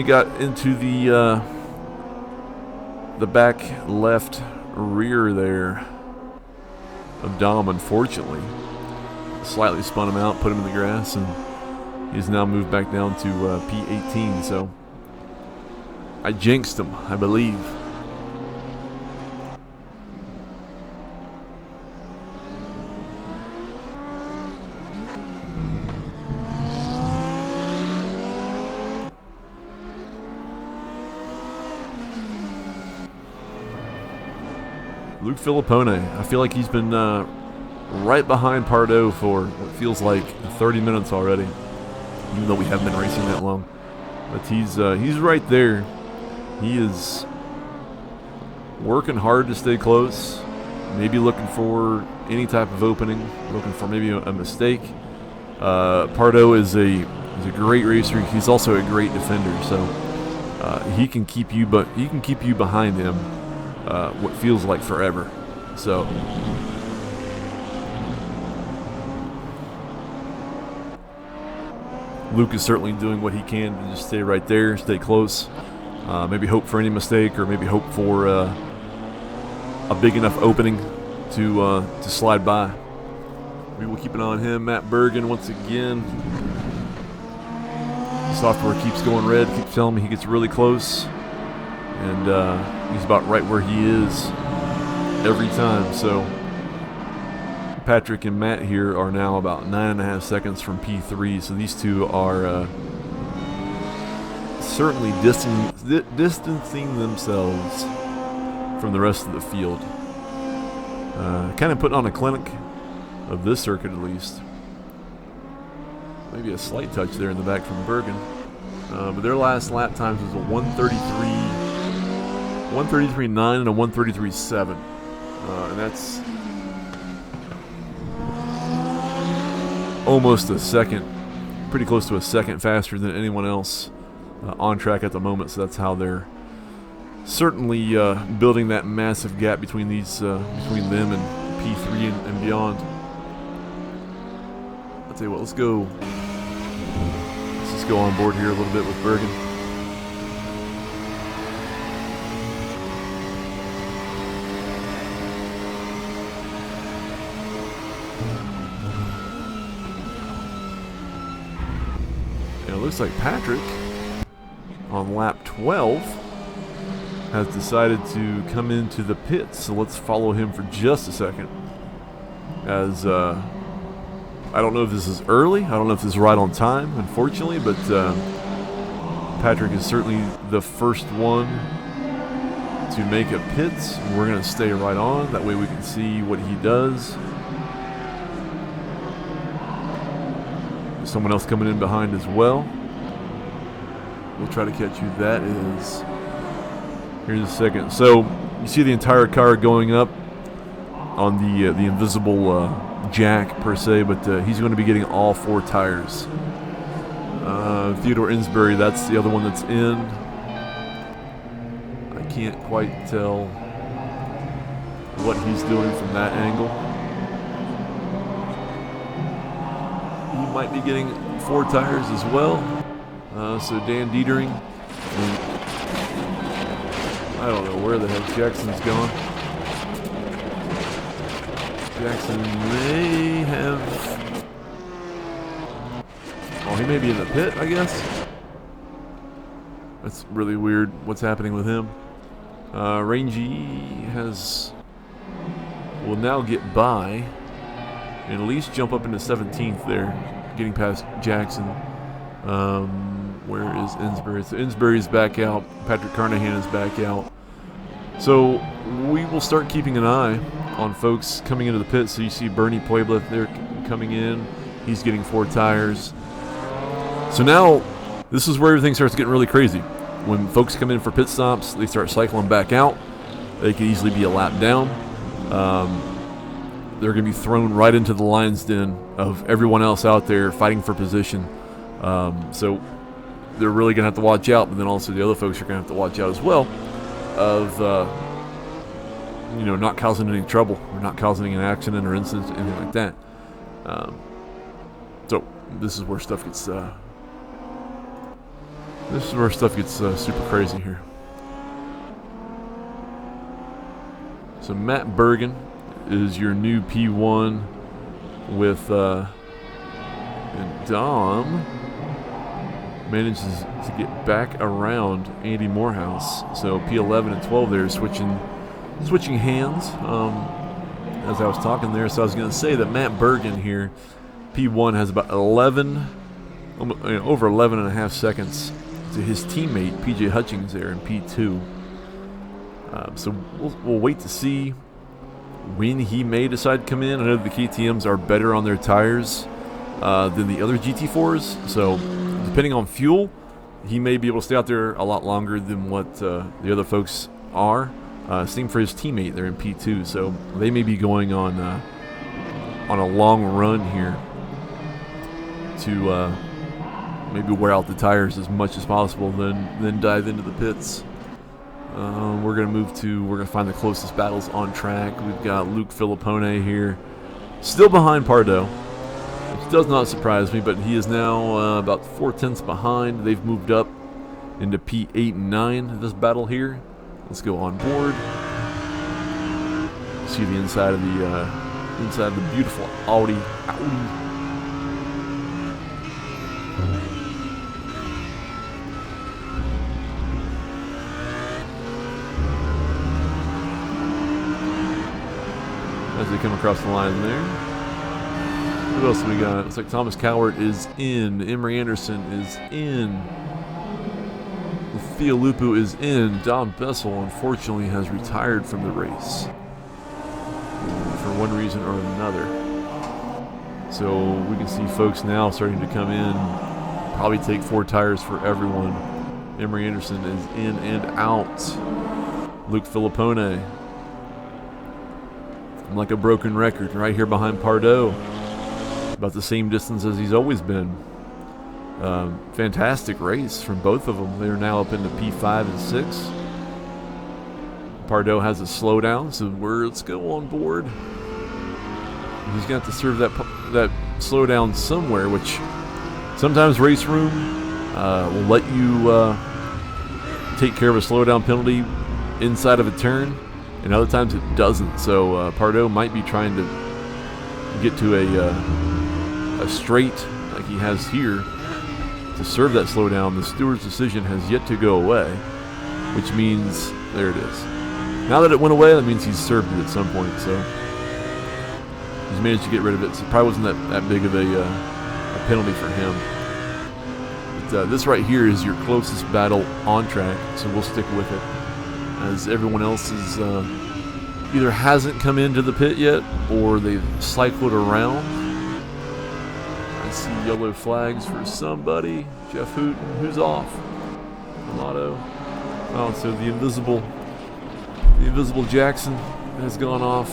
got into the back left rear there of Dom, unfortunately. Slightly spun him out, put him in the grass, and he's now moved back down to P18, so I jinxed him, I believe. Luke Filippone, I feel like he's been right behind Pardo for what feels like 30 minutes already, even though we haven't been racing that long. But he's right there. He is working hard to stay close, maybe looking for any type of opening, looking for maybe a mistake. Pardo is a great racer. He's also a great defender, so he can keep you, but he can keep you behind him. What feels like forever. So Luke is certainly doing what he can to just stay right there, stay close. Maybe hope for any mistake, or maybe hope for a big enough opening to slide by. We will keep an eye on him. Matt Bergen once again. Software keeps going red, keeps telling me he gets really close. and he's about right where he is every time. So Patrick and Matt here are now about 9.5 seconds from P3, so these two are certainly distancing themselves from the rest of the field. Kind of putting on a clinic of this circuit at least. Maybe a slight touch there in the back from Bergen. But their last lap times was a 133.9 and a 133.7. And that's almost a second, pretty close to a second faster than anyone else on track at the moment. So that's how they're certainly building that massive gap between these between them and P3 and beyond. I'll tell you what, let's just go on board here a little bit with Bergen. And it looks like Patrick on lap 12 has decided to come into the pits, so let's follow him for just a second. As I don't know if this is early, I don't know if this is right on time, unfortunately, but Patrick is certainly the first one to make a pit. We're going to stay right on, that way we can see what he does. Someone else coming in behind as well. We'll try to catch who that is. Here's a second. So you see the entire car going up on the invisible jack per se, but he's going to be getting all 4 tires. Theodore Insbury, that's the other one that's in. I can't quite tell what he's doing from that angle. He might be getting 4 tires as well. So Dan Dietering, I don't know where the heck Jackson's gone. Jackson may have... Oh, he may be in the pit, I guess. That's really weird what's happening with him. Rangy will now get by and at least jump up into 17th there, getting past Jackson. Where is Insbury? So Insbury's back out. Patrick Carnahan is back out. So we will start keeping an eye on folks coming into the pit. So you see Bernie Puebla there coming in. He's getting 4 tires. So now this is where everything starts getting really crazy. When folks come in for pit stops, they start cycling back out. They could easily be a lap down. They're going to be thrown right into the lion's den of everyone else out there fighting for position. So they're really going to have to watch out, but then also the other folks are going to have to watch out as well of, not causing any trouble or not causing an accident or incident, anything like that. So this is where stuff gets super crazy here. So Matt Bergen is your new P1 with and Dom manages to get back around Andy Morehouse. So P11 and 12 there switching hands. As I was talking there, so I was going to say that Matt Bergen here, P1, has about over 11 and a half seconds to his teammate PJ Hutchings there in P2. So we'll wait to see when he may decide to come in. I know the KTMs are better on their tires than the other GT4s, so depending on fuel, he may be able to stay out there a lot longer than what the other folks are. Same for his teammate there in P2, so they may be going on a long run here to maybe wear out the tires as much as possible, then dive into the pits. We're going to find the closest battles on track. We've got Luke Filippone here, still behind Pardo, which does not surprise me, but he is now about 4/10 behind. They've moved up into P8 and 9 in this battle here. Let's go on board. See the inside of the beautiful Audi. as they come across the line there. Who else do we got? Looks like Thomas Cowart is in. Emery Anderson is in. Theo Lupu is in. Don Bessel, unfortunately, has retired from the race for one reason or another. So we can see folks now starting to come in. Probably take 4 tires for everyone. Emery Anderson is in and out. Luke Filippone, like a broken record, right here behind Pardo. About the same distance as he's always been. Fantastic race from both of them. They're now up into P5 and 6. Pardo has a slowdown, so let's go on board. He's going to have to serve that slowdown somewhere, which sometimes Raceroom will let you take care of a slowdown penalty inside of a turn, and other times it doesn't. So Pardo might be trying to get to a straight like he has here to serve that slowdown. The steward's decision has yet to go away, which means there it is. Now that it went away, that means he's served it at some point. So he's managed to get rid of it. So it probably wasn't that big of a penalty for him. But this right here is your closest battle on track, so we'll stick with it, as everyone else is either hasn't come into the pit yet or they've cycled around. I see yellow flags for somebody. Jeff Hooten, who's off? Amato. Oh, so the invisible Jackson has gone off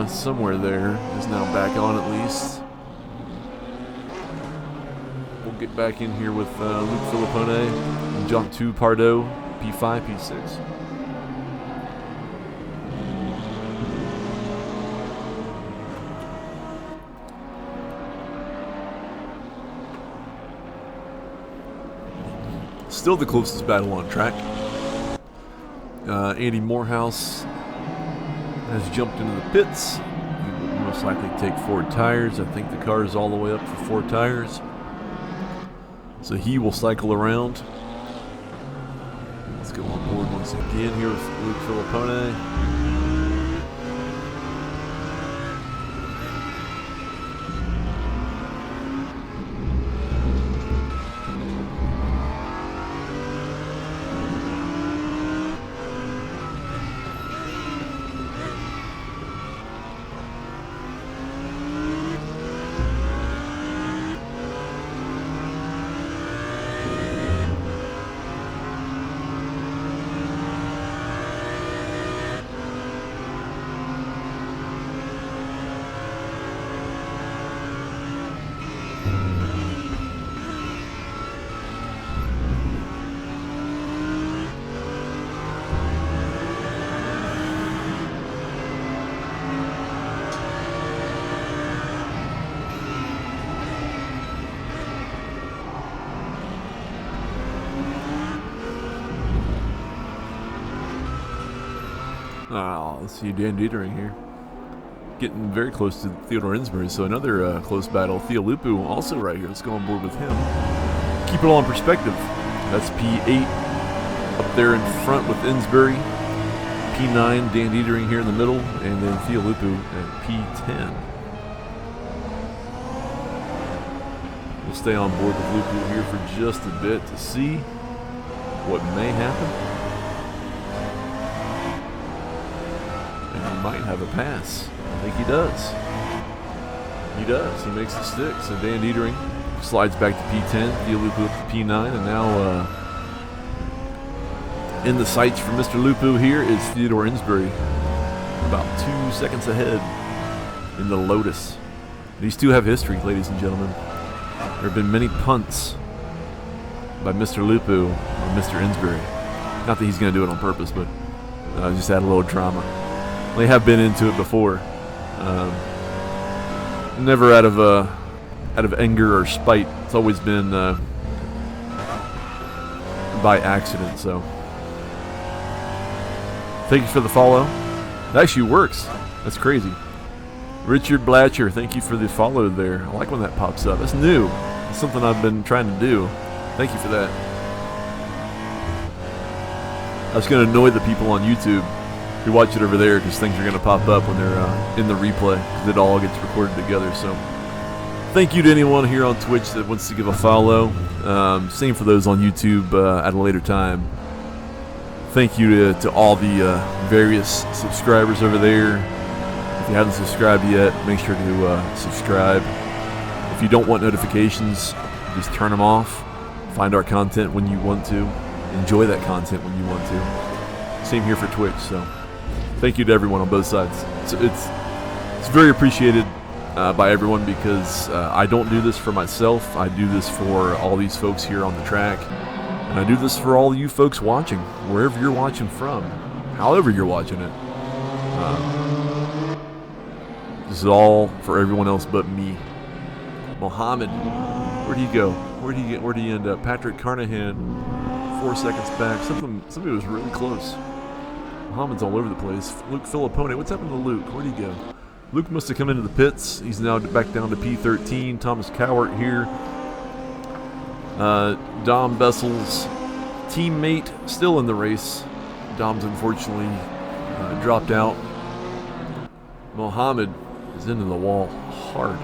somewhere there. Is now back on at least. We'll get back in here with Luke Filippone and jump to Pardo, P5, P6. Still the closest battle on track. Andy Morehouse has jumped into the pits. He will most likely take 4 tires. I think the car is all the way up for 4 tires. So he will cycle around. Let's go on board once again here with Luke Filippone. Let's see Dan Dietering here. Getting very close to Theodore Insbury, so another close battle. Theo Lupu also right here. Let's go on board with him. Keep it all in perspective. That's P8 up there in front with Insbury. P9, Dan Dietering here in the middle, and then Theo Lupu at P10. We'll stay on board with Lupu here for just a bit to see what may happen. Might have a pass. I think he does. He does. He makes the stick. So Dan Dietering slides back to P10. Theo Lupu up to P9. And now in the sights for Mr. Lupu here is Theodore Insbury. About 2 seconds ahead in the Lotus. These two have history, ladies and gentlemen. There have been many punts by Mr. Lupu on Mr. Insbury. Not that he's going to do it on purpose, but just add a little drama. They have been into it before, never out of anger or spite. It's always been by accident. So, thank you for the follow. It actually works. That's crazy. Richard Blatcher, thank you for the follow there. I like when that pops up. That's new. It's something I've been trying to do. Thank you for that. I was going to annoy the people on YouTube you watch it over there because things are going to pop up when they're in the replay because it all gets recorded together. So thank you to anyone here on Twitch that wants to give a follow. Same for those on YouTube at a later time. Thank you to all the various subscribers over there. If you haven't subscribed yet, make sure to subscribe. If you don't want notifications, just turn them off. Find our content when you want to. Enjoy that content when you want to. Same here for Twitch. So thank you to everyone on both sides. It's very appreciated by everyone because I don't do this for myself. I do this for all these folks here on the track. And I do this for all you folks watching, wherever you're watching from, however you're watching it. This is all for everyone else but me. Mohammed, where'd he go? Where'd he end up? Patrick Carnahan, 4 seconds back. Somebody was really close. Mohammed's all over the place. Luke Filippone, what's happened to Luke? Where'd he go? Luke must have come into the pits. He's now back down to P13. Thomas Cowart here. Dom Bessel's teammate still in the race. Dom's unfortunately dropped out. Mohammed is into the wall hard.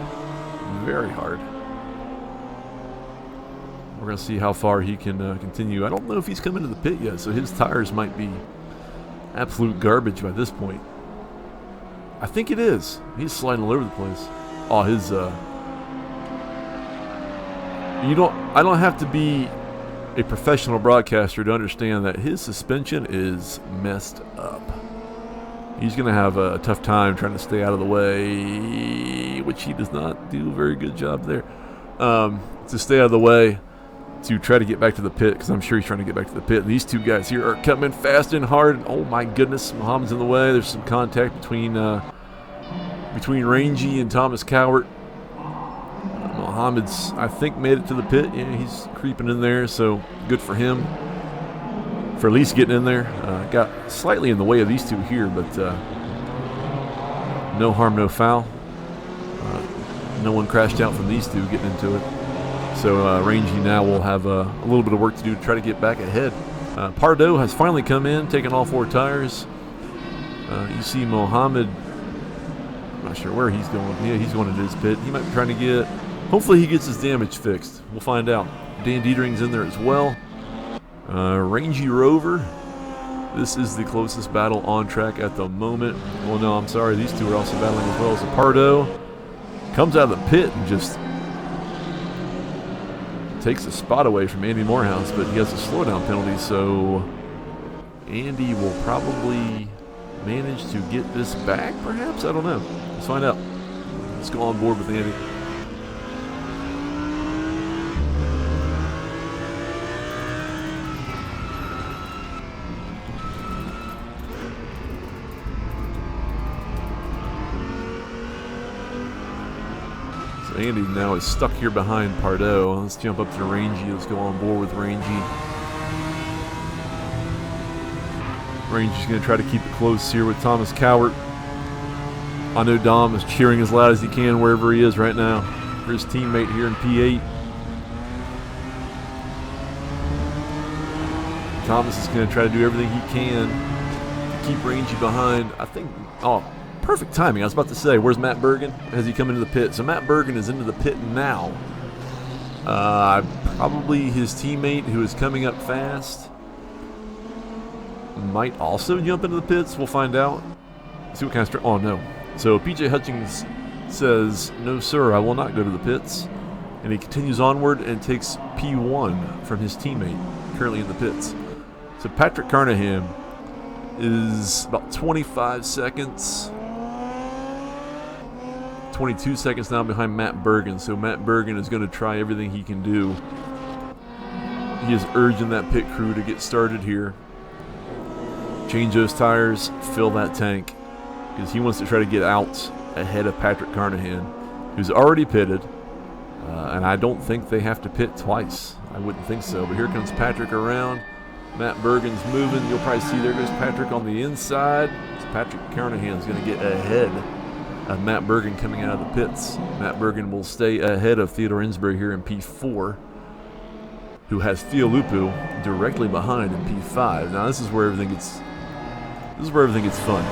Very hard. We're going to see how far he can continue. I don't know if he's come into the pit yet, so his tires might be absolute garbage by this point. I think it is. He's sliding all over the place. Oh, his I don't have to be a professional broadcaster to understand that his suspension is messed up. He's going to have a tough time trying to stay out of the way, which he does not do a very good job there. To stay out of the way, to try to get back to the pit, because I'm sure he's trying to get back to the pit. These two guys here are coming fast and hard. Oh my goodness, Muhammad's in the way. There's some contact between Rangy and Thomas Cowart. Muhammad's, I think, made it to the pit. Yeah, he's creeping in there, so good for him for at least getting in there. Got slightly in the way of these two here, but no harm, no foul. No one crashed out from these two getting into it. So Rangy now will have a little bit of work to do to try to get back ahead. Pardo has finally come in, taking all 4 tires. You see Mohammed, I'm not sure where he's going. Yeah, he's going into his pit. He might be trying to get, hopefully he gets his damage fixed. We'll find out. Dan Dietering's in there as well. Rangy Rover. This is the closest battle on track at the moment. Well, no, I'm sorry. These two are also battling as well. So Pardo comes out of the pit and just takes a spot away from Andy Morehouse, but he has a slowdown penalty, so Andy will probably manage to get this back, perhaps? I don't know. Let's find out. Let's go on board with Andy. Andy now is stuck here behind Pardo. Let's jump up to Rangy. Let's go on board with Rangy. Rangy's going to try to keep it close here with Thomas Cowart. I know Dom is cheering as loud as he can wherever he is right now for his teammate here in P8. Thomas is going to try to do everything he can to keep Rangy behind. I think, perfect timing. I was about to say, where's Matt Bergen? Has he come into the pit? So Matt Bergen is into the pit now. Probably his teammate who is coming up fast might also jump into the pits. We'll find out. See what kind of oh no. So PJ Hutchings says, no sir, I will not go to the pits. And he continues onward and takes P1 from his teammate currently in the pits. So Patrick Carnahan is about 25 seconds. 22 seconds now behind Matt Bergen. So Matt Bergen is going to try everything he can do. He is urging that pit crew to get started here. Change those tires, fill that tank, because he wants to try to get out ahead of Patrick Carnahan, who's already pitted. And I don't think they have to pit twice. I wouldn't think so. But here comes Patrick around. Matt Bergen's moving. You'll probably see there goes Patrick on the inside. So Patrick Carnahan's going to get ahead of Matt Bergen coming out of the pits. Matt Bergen will stay ahead of Theodore Insbury here in P4, who has Theo Lupu directly behind in P5. Now this is where everything gets This is where everything gets fun.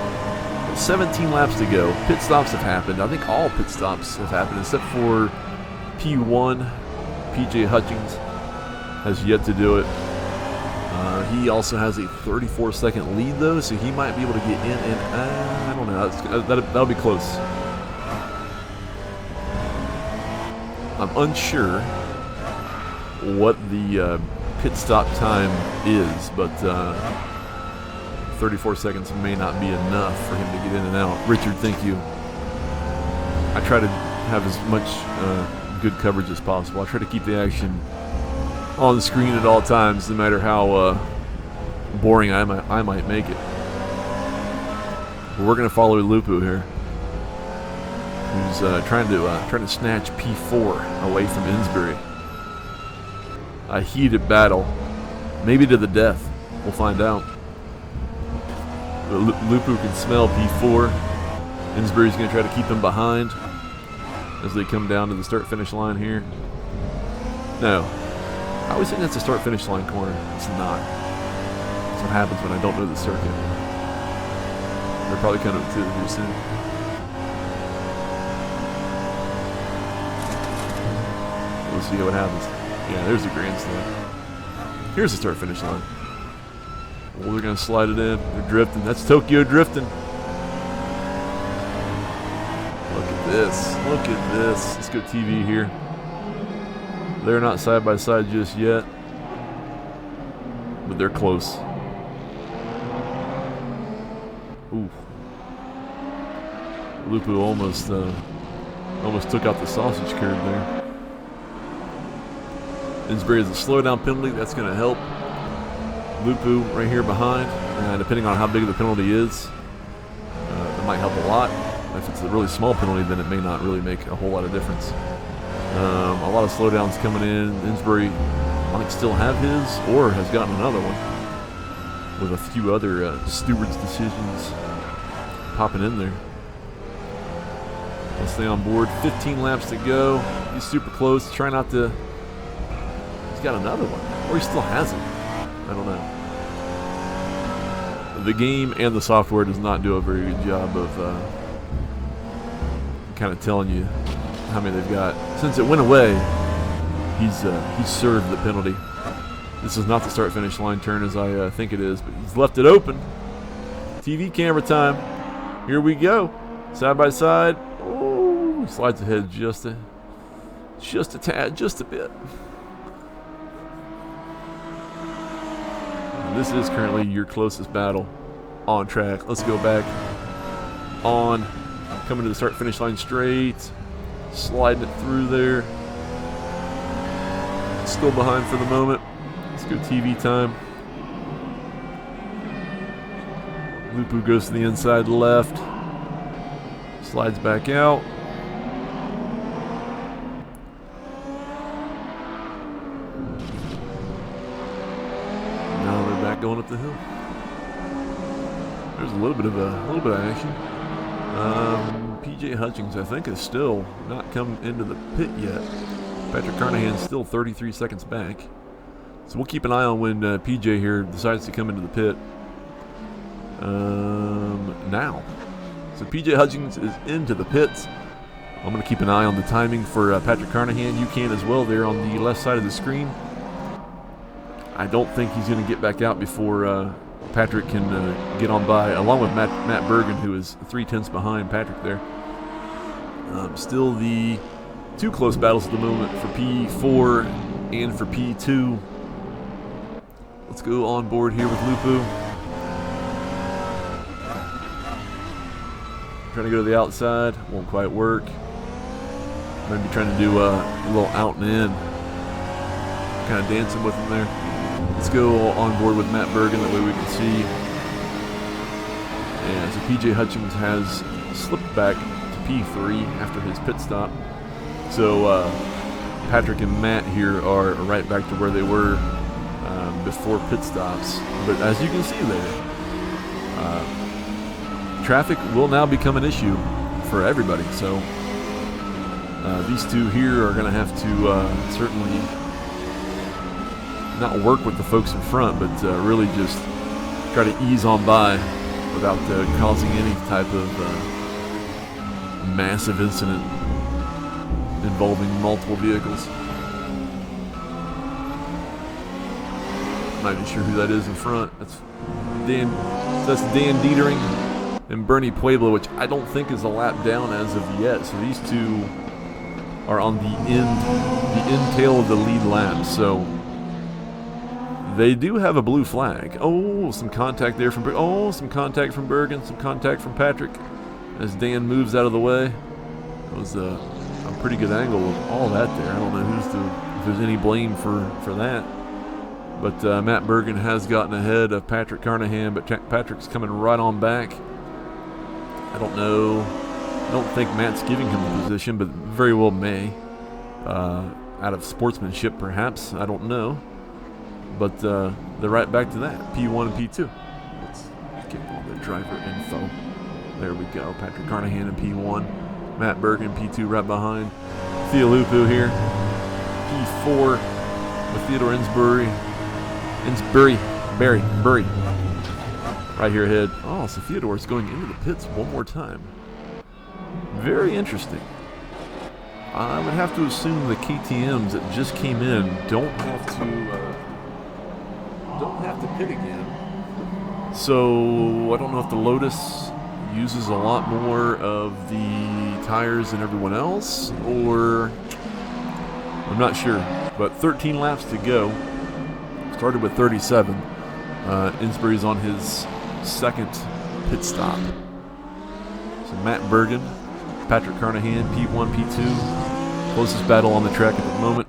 17 laps to go. Pit stops have happened. I think all pit stops have happened except for P1. PJ Hutchings has yet to do it. He also has a 34-second lead, though, so he might be able to get in, and I don't know. That'll be close. I'm unsure what the pit stop time is, but 34 seconds may not be enough for him to get in and out. Richard, thank you. I try to have as much good coverage as possible. I try to keep the action on the screen at all times, no matter how boring I might make it. But we're going to follow Lupu here, who's trying to snatch P4 away from Insbury. A heated battle, maybe to the death. We'll find out. Lupu can smell P4. Insbury's going to try to keep him behind as they come down to the start-finish line here. No. I always think that's a start-finish line corner. It's not. That's what happens when I don't know the circuit. They're probably coming to it here soon. We'll see what happens. Yeah, there's the grandstand. Here's the start-finish line. Well, they're going to slide it in. They're drifting. That's Tokyo drifting. Look at this. Look at this. Let's go TV here. They're not side by side just yet, but they're close. Ooh. Lupu almost took out the sausage curve there. Insbury has a slowdown penalty. That's going to help Lupu right here behind. Depending on how big the penalty is, it might help a lot. If it's a really small penalty, then it may not really make a whole lot of difference. A lot of slowdowns coming in. Insbury might still have his, or has gotten another one, with a few other stewards' decisions popping in there. Let's stay on board. 15 laps to go. He's super close. Try not to. He's got another one, or he still has it. I don't know. The game and the software does not do a very good job of kind of telling you how many they've got. Since it went away, he's served the penalty. This is not the start-finish line turn as I think it is, but he's left it open. TV camera time. Here we go. Side by side. Oh, he slides ahead just a tad, just a bit. And this is currently your closest battle on track. Let's go back on. Coming to the start-finish line straight. Sliding it through there. Still behind for the moment. Let's go TV time. Lupu goes to the inside left. Slides back out. Now they're back going up the hill. There's a little bit of action. PJ Hutchings, I think, has still not come into the pit yet. Patrick Carnahan's still 33 seconds back. So we'll keep an eye on when PJ here decides to come into the pit. Now. So PJ Hutchings is into the pits. I'm going to keep an eye on the timing for Patrick Carnahan. You can as well there on the left side of the screen. I don't think he's going to get back out before Patrick can get on by, along with Matt Bergen, who is 3/10 behind Patrick there. Still the two close battles at the moment for P4 and for P2. Let's go on board here with Lupu. Trying to go to the outside, won't quite work. Maybe trying to do a little out and in, kind of dancing with him there. Let's go on board with Matt Bergen, that way we can see. And so PJ Hutchings has slipped back to P3 after his pit stop. So Patrick and Matt here are right back to where they were before pit stops. But as you can see there, traffic will now become an issue for everybody. So these two here are going to have to certainly not work with the folks in front, but really just try to ease on by without causing any type of massive incident involving multiple vehicles. I'm not even sure who that is in front. That's Dan Dietering and Bernie Pueblo, which I don't think is a lap down as of yet. So these two are on the end tail of the lead lap. So they do have a blue flag. Oh, some contact there from some contact from Bergen, some contact from Patrick as Dan moves out of the way. It was a pretty good angle with all that there. I don't know if there's any blame for that. But Matt Bergen has gotten ahead of Patrick Carnahan, but Patrick's coming right on back. I don't know. I don't think Matt's giving him the position, but very well may. Out of sportsmanship, perhaps. I don't know. But they're right back to that. P1 and P2. Let's get all the driver info. There we go. Patrick Carnahan in P1. Matt Bergen, P2 right behind. Theolupu here. P4 with Theodore Bury. Right here ahead. Oh, so Theodore's going into the pits one more time. Very interesting. I would have to assume the KTMs that just came in don't have to pit again. So I don't know if the Lotus uses a lot more of the tires than everyone else, or I'm not sure. But 13 laps to go. Started with 37. Insbury's on his second pit stop. So Matt Bergen, Patrick Carnahan, P1, P2. Closest battle on the track at the moment.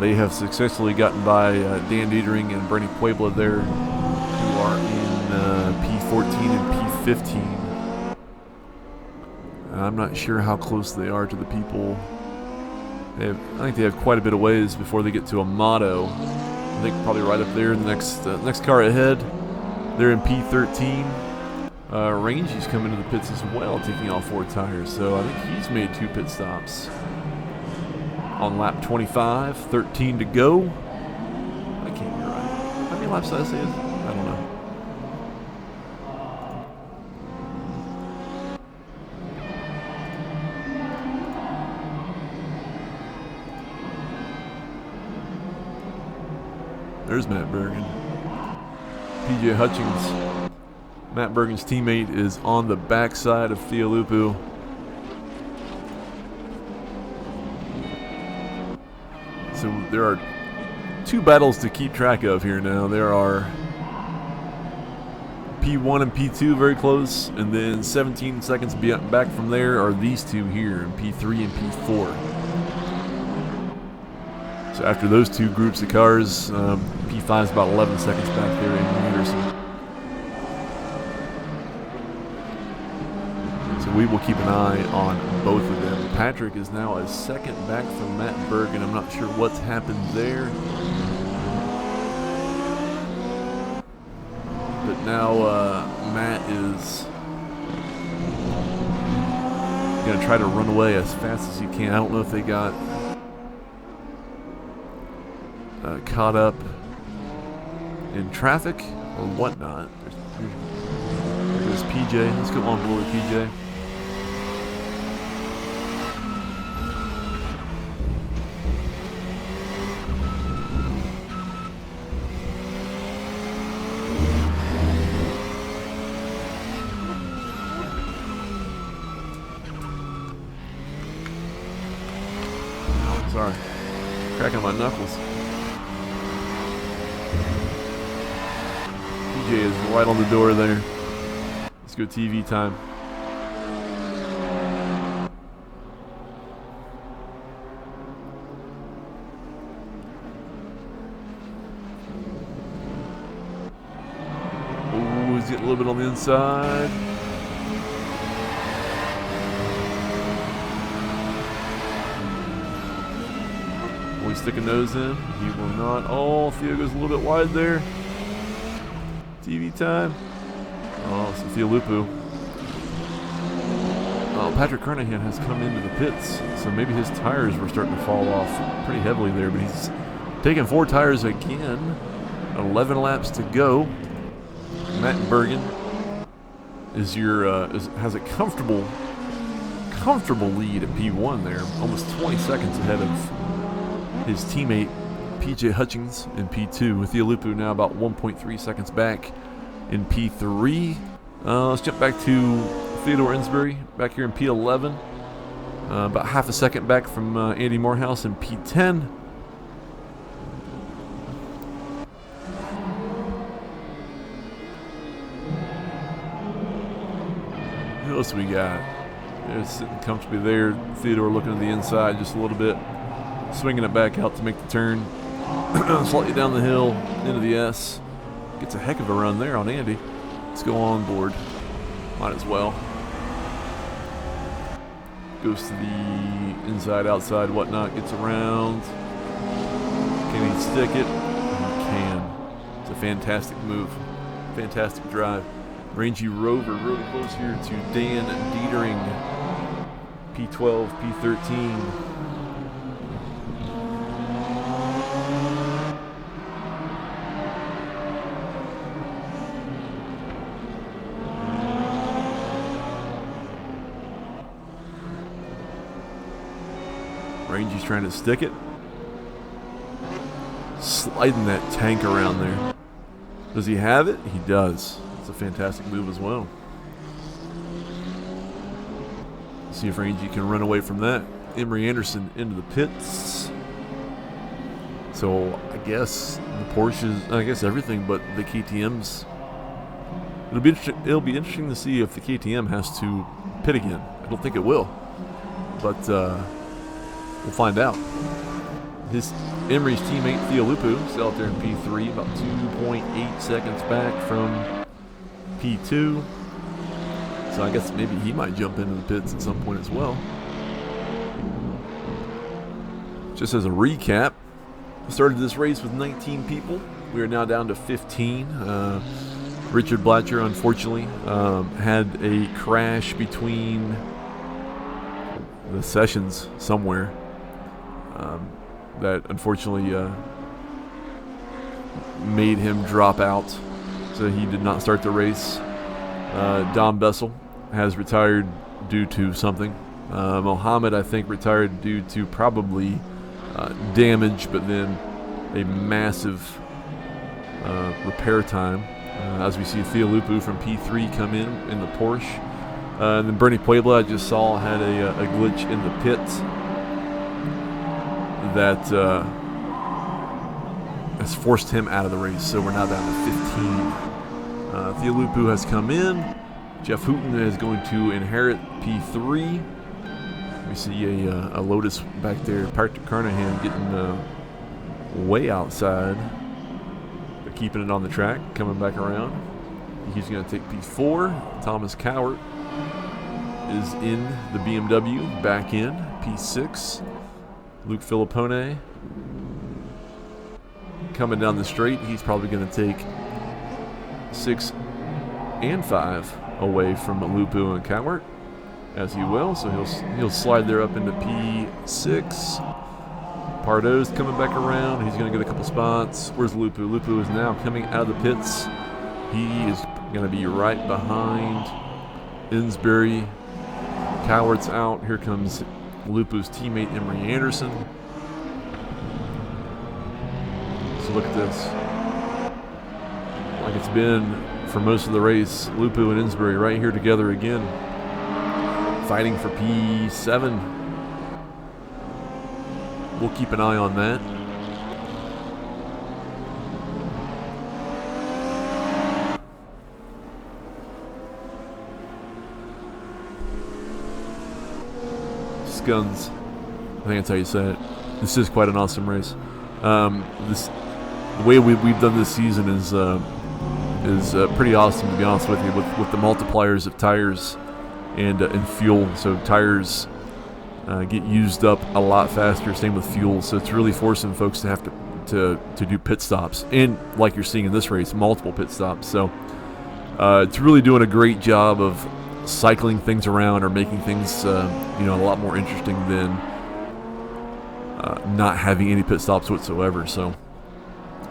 They have successfully gotten by Dan Dietering and Bernie Pueblo there, who are in P14 and P15. I'm not sure how close they are to the people. I think they have quite a bit of ways before they get to Amato. I think probably right up there, the next car ahead. They're in P13. Rangy's coming to the pits as well, taking all 4 tires. So I think he's made 2 pit stops. On lap 25, 13 to go. I can't be right. How many laps did I say? I don't know. There's Matt Bergen. PJ Hutchings, Matt Bergen's teammate, is on the backside of Theolupu. So there are 2 battles to keep track of here now. There are P1 and P2 very close, and then 17 seconds back from there are these 2 here in P3 and P4. So after those 2 groups of cars, P5 is about 11 seconds back there in Anderson. So we will keep an eye on both of them. Patrick is now a second back from Matt Bergen. I'm not sure what's happened there. But now Matt is going to try to run away as fast as he can. I don't know if they got caught up in traffic or whatnot. There's PJ. Let's go on board PJ. Sorry, cracking my knuckles. PJ is right on the door there. Let's go TV time. Oh, he's getting a little bit on the inside. Will he stick a nose in? He will not. Oh, Theo goes a little bit wide there. TV time. Oh, so Theolupu. Oh, Patrick Carnahan has come into the pits, so maybe his tires were starting to fall off pretty heavily there, but he's taking 4 tires again. 11 laps to go. Matt Bergen has a comfortable lead at P1 there, almost 20 seconds ahead of his teammate PJ Hutchings in P2, with Theolupu now about 1.3 seconds back in P3. Let's jump back to Theodore Insbury back here in P11, about half a second back from Andy Morehouse in P10. Who else we got? They're sitting comfortably there. Theodore looking to the inside just a little bit, swinging it back out to make the turn. Slightly down the hill into the S. Gets a heck of a run there on Andy. Let's go on board. Might as well. Goes to the inside, outside, whatnot. Gets around. Can he stick it? He can. It's a fantastic move. Fantastic drive. Rangy Rover really close here to Dan Dietering. P12, P13. Rangy's trying to stick it. Sliding that tank around there. Does he have it? He does. It's a fantastic move as well. See if Rangy can run away from that. Emery Anderson into the pits. So I guess the Porsches, I guess everything but the KTMs. It'll be interesting to see if the KTM has to pit again. I don't think it will, but we'll find out. Emery's teammate Theolupu still out there in P3, about 2.8 seconds back from P2. So I guess maybe he might jump into the pits at some point as well. Just as a recap, we started this race with 19 people. We are now down to 15. Richard Blatcher, unfortunately, had a crash between the sessions somewhere that unfortunately made him drop out. So he did not start the race. Dom Bessel has retired due to something. Mohammed, I think, retired due to probably damage, but then a massive repair time. As we see Theolupu from P3 come in the Porsche. And then Bernie Puebla, I just saw, had a glitch in the pit that has forced him out of the race. So we're now down to 15. Theolupu has come in. Jeff Hooten is going to inherit P3. We see a Lotus back there. Patrick Carnahan getting way outside, but keeping it on the track, coming back around. He's going to take P4. Thomas Cowart is in the BMW, back in P6. Luke Filippone coming down the straight. He's probably going to take 6 and 5 away from Lupu and Cowart, as he will. So he'll slide there up into P6. Pardo's coming back around. He's going to get a couple spots. Where's Lupu? Lupu is now coming out of the pits. He is going to be right behind Insbury. Cowart's out. Here comes Lupu's teammate Emery Anderson. So look at this. Like it's been for most of the race, Lupu and Insbury right here together again, fighting for P7. We'll keep an eye on that. Guns. I think that's how you say it. This is quite an awesome race. The way we've done this season is pretty awesome, to be honest with you, with the multipliers of tires and fuel. So tires get used up a lot faster. Same with fuel. So it's really forcing folks to have to do pit stops, and like you're seeing in this race, multiple pit stops. So it's really doing a great job of cycling things around or making things a lot more interesting than not having any pit stops whatsoever. So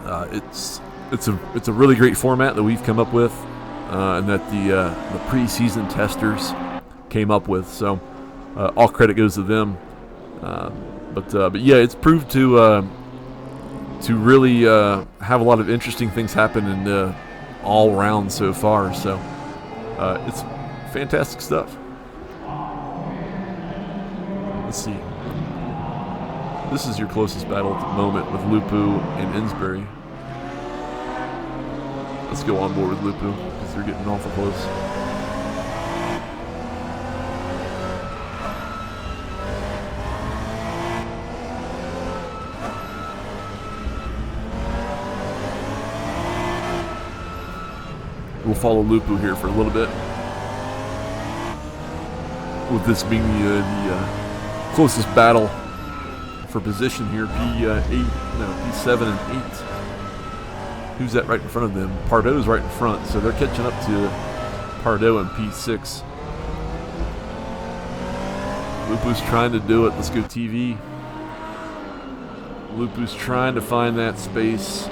it's a really great format that we've come up with. and that the preseason testers came up with. So all credit goes to them. But yeah, it's proved to really have a lot of interesting things happen in all rounds so far. So it's fantastic stuff. Let's see. This is your closest battle at the moment with Lupu and Insbury. Let's go on board with Lupu because they're getting awful close. We'll follow Lupu here for a little bit, with this being the closest battle for position here. P7 and 8. Who's that right in front of them? Pardo's right in front, so they're catching up to Pardo and P6. Lupu's trying to do it. Let's go TV. Lupu's trying to find that space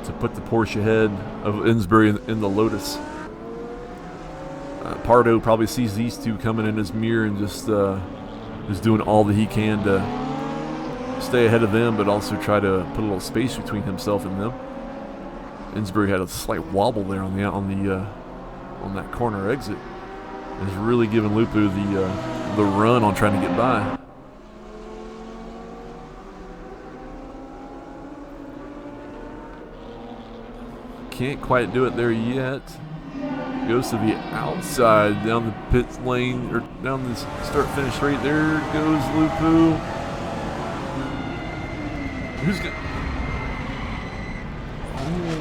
to put the Porsche ahead of Insbury in the Lotus. Pardo probably sees these two coming in his mirror and just doing all that he can to stay ahead of them, but also try to put a little space between himself and them. Insbury had a slight wobble there on that corner exit. Is really giving Lupu the run on trying to get by. Can't quite do it there yet. Goes to the outside down the pit lane, or down the start-finish straight. There goes Lupu. Who's got?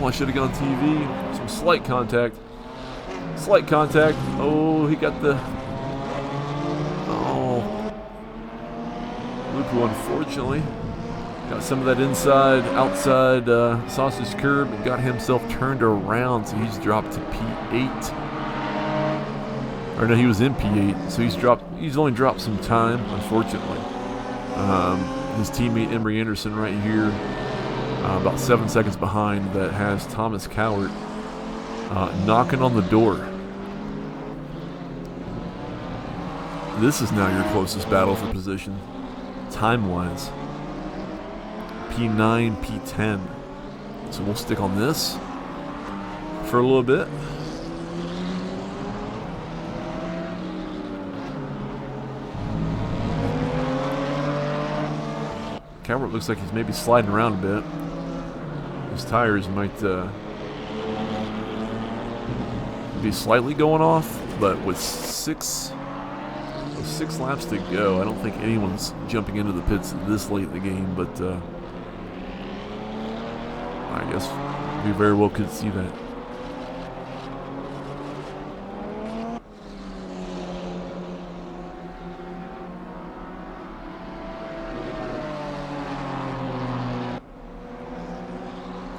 Oh, I should have gone TV. Some slight contact. Slight contact. Oh, he got the. Oh. Lupu, unfortunately, got some of that outside sausage curb and got himself turned around, so he's dropped to P8. Or no, he was in P8, so he's only dropped some time, unfortunately. His teammate Emery Anderson right here, about 7 seconds behind, that has Thomas Cowart knocking on the door. This is now your closest battle for position, time-wise. P9, P10. So we'll stick on this for a little bit. Cowart looks like he's maybe sliding around a bit. His tires might be slightly going off, but with six laps to go, I don't think anyone's jumping into the pits this late in the game, but I guess we very well could see that.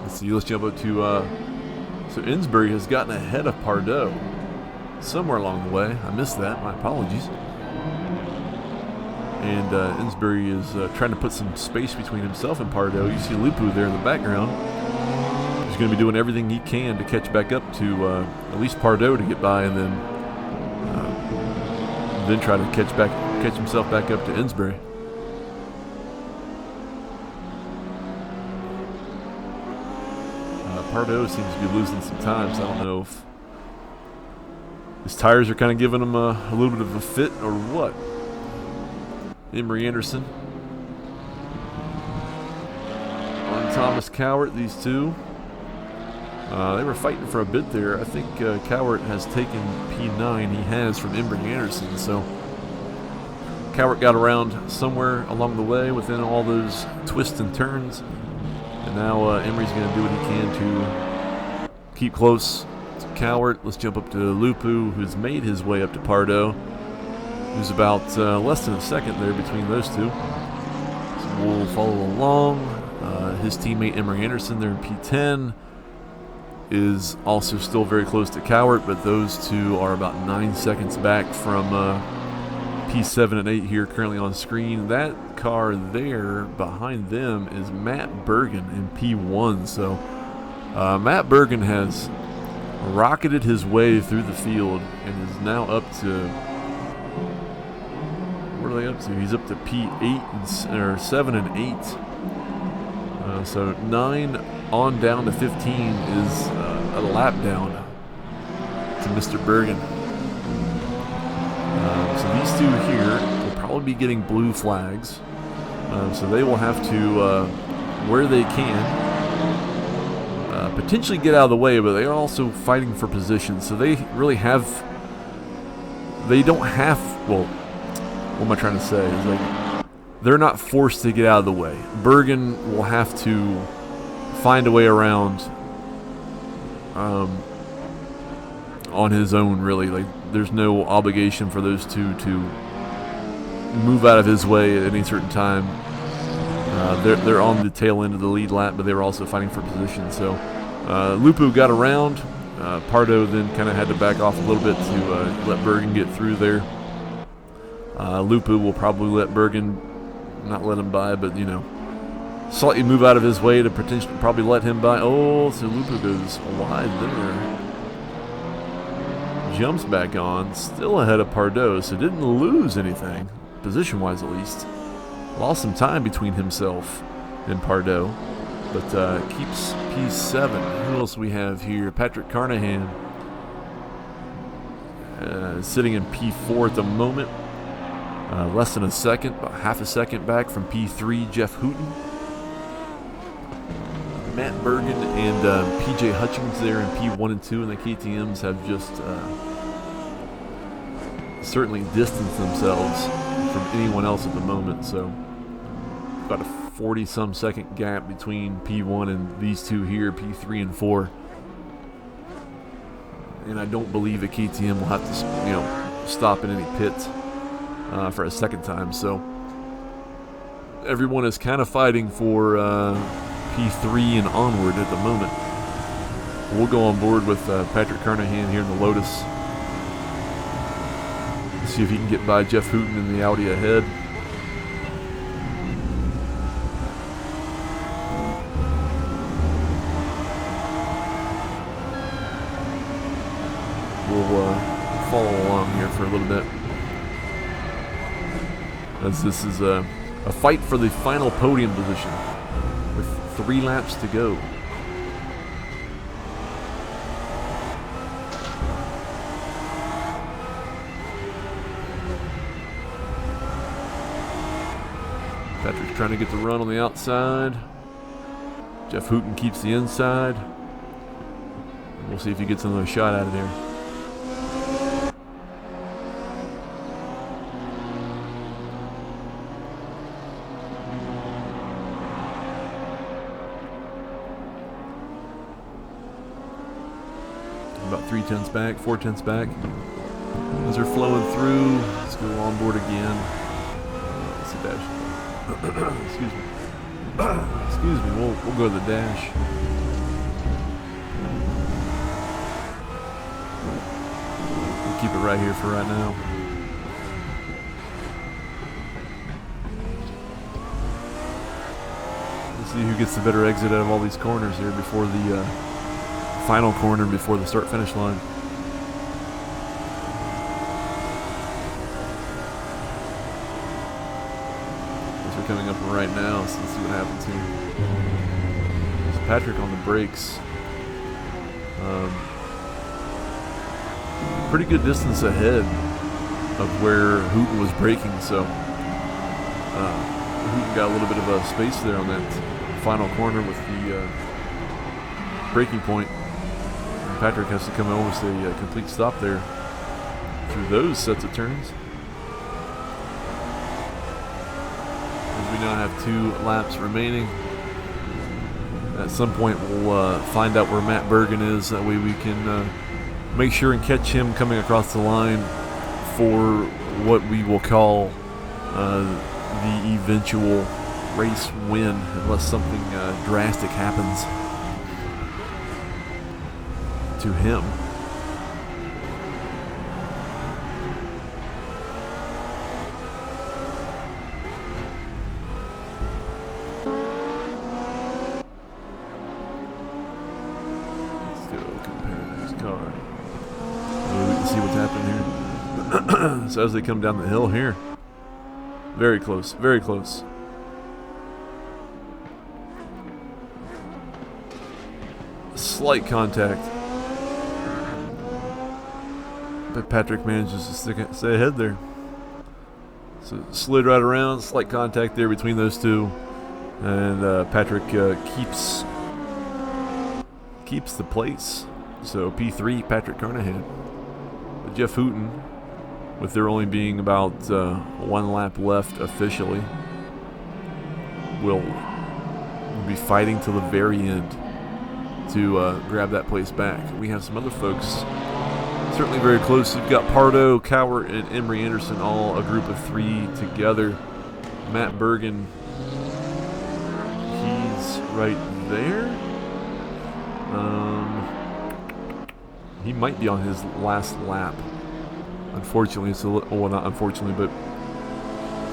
Let's see, let's jump up to, so Insbury has gotten ahead of Pardo somewhere along the way. I missed that, my apologies. And Insbury is trying to put some space between himself and Pardo. You see Lupu there in the background. He's going to be doing everything he can to catch back up to at least Pardo to get by, and then try to catch himself back up to Insbury. Pardo seems to be losing some time, so I don't know if his tires are kind of giving him a little bit of a fit or what. Emery Anderson on Thomas Cowart, these two. They were fighting for a bit there. I think Cowart has taken P9. He has from Emery Anderson. So Cowart got around somewhere along the way within all those twists and turns. And now Emery's going to do what he can to keep close to Cowart. Let's jump up to Lupu, who's made his way up to Pardo, who's about less than a second there between those two. So we'll follow along. His teammate Emery Anderson there in P10 is also still very close to Cowart, but those two are about 9 seconds back from P7 and 8 here currently on screen. That car there behind them is Matt Bergen in P1. So Matt Bergen has rocketed his way through the field and is now up to, what are they up to? He's up to P8 or 7 and 8. So 9 on down to 15 is a lap down to Mr. Bergen. So these two here will probably be getting blue flags. So they will have to, where they can, potentially get out of the way, but they are also fighting for position. So they really have, they don't have, well, what am I trying to say? Is like, they're not forced to get out of the way. Bergen will have to find a way around on his own, really. Like, there's no obligation for those two to move out of his way at any certain time. They're on the tail end of the lead lap, but they were also fighting for position. So Lupu got around. Pardo then kind of had to back off a little bit to let Bergen get through there. Lupu will probably let Bergen, not let him by, but, you know, slightly move out of his way to potentially probably let him by. Oh, so Lupu goes wide there. Jumps back on, still ahead of Pardo, so didn't lose anything, position-wise at least. Lost some time between himself and Pardo, but keeps P7. Who else we have here? Patrick Carnahan sitting in P4 at the moment. Less than a second, about half a second back from P3, Jeff Hooten. Matt Bergen and PJ Hutchings there in P1 and 2, and the KTMs have just certainly distanced themselves from anyone else at the moment. So about a 40-some second gap between P1 and these two here, P3 and 4. And I don't believe a KTM will have to, you know, stop in any pits for a second time. So everyone is kind of fighting for P3 and onward at the moment. We'll go on board with Patrick Carnahan here in the Lotus. See if he can get by Jeff Hooten in the Audi ahead. We'll follow along here for a little bit, as this is a fight for the final podium position with 3 laps to go. Patrick's trying to get the run on the outside. Jeff Hooten keeps the inside. We'll see if he gets another shot out of there. About 3/10 back, 4/10 back. As they're flowing through, let's go on board again. Let's see, dash. Excuse me. Excuse me. We'll go to the dash. We'll keep it right here for right now. Let's see who gets the better exit out of all these corners here before the final corner before the start-finish line. They're coming up right now, so let's see what happens here. So Patrick on the brakes. Pretty good distance ahead of where Hooten was braking, so Hooten got a little bit of a space there on that final corner with the braking point. Patrick has to come almost a complete stop there through those sets of turns. As we now have 2 laps remaining. At some point we'll find out where Matt Bergen is. That way we can make sure and catch him coming across the line for what we will call the eventual race win, unless something drastic happens to him. Let's go compare these cars. So as they come down the hill here, very close, very close. Slight contact, but Patrick manages to stay ahead there. So slid right around, slight contact there between those two, and Patrick keeps the place. So P3, Patrick Carnahan. But Jeff Hooten, with there only being about 1 lap left officially, will be fighting till the very end to grab that place back. We have some other folks certainly very close. We've got Pardo, Cowart, and Emery Anderson, all a group of 3 together. Matt Bergen, he's right there. He might be on his last lap. Unfortunately, it's a little, well, not unfortunately, but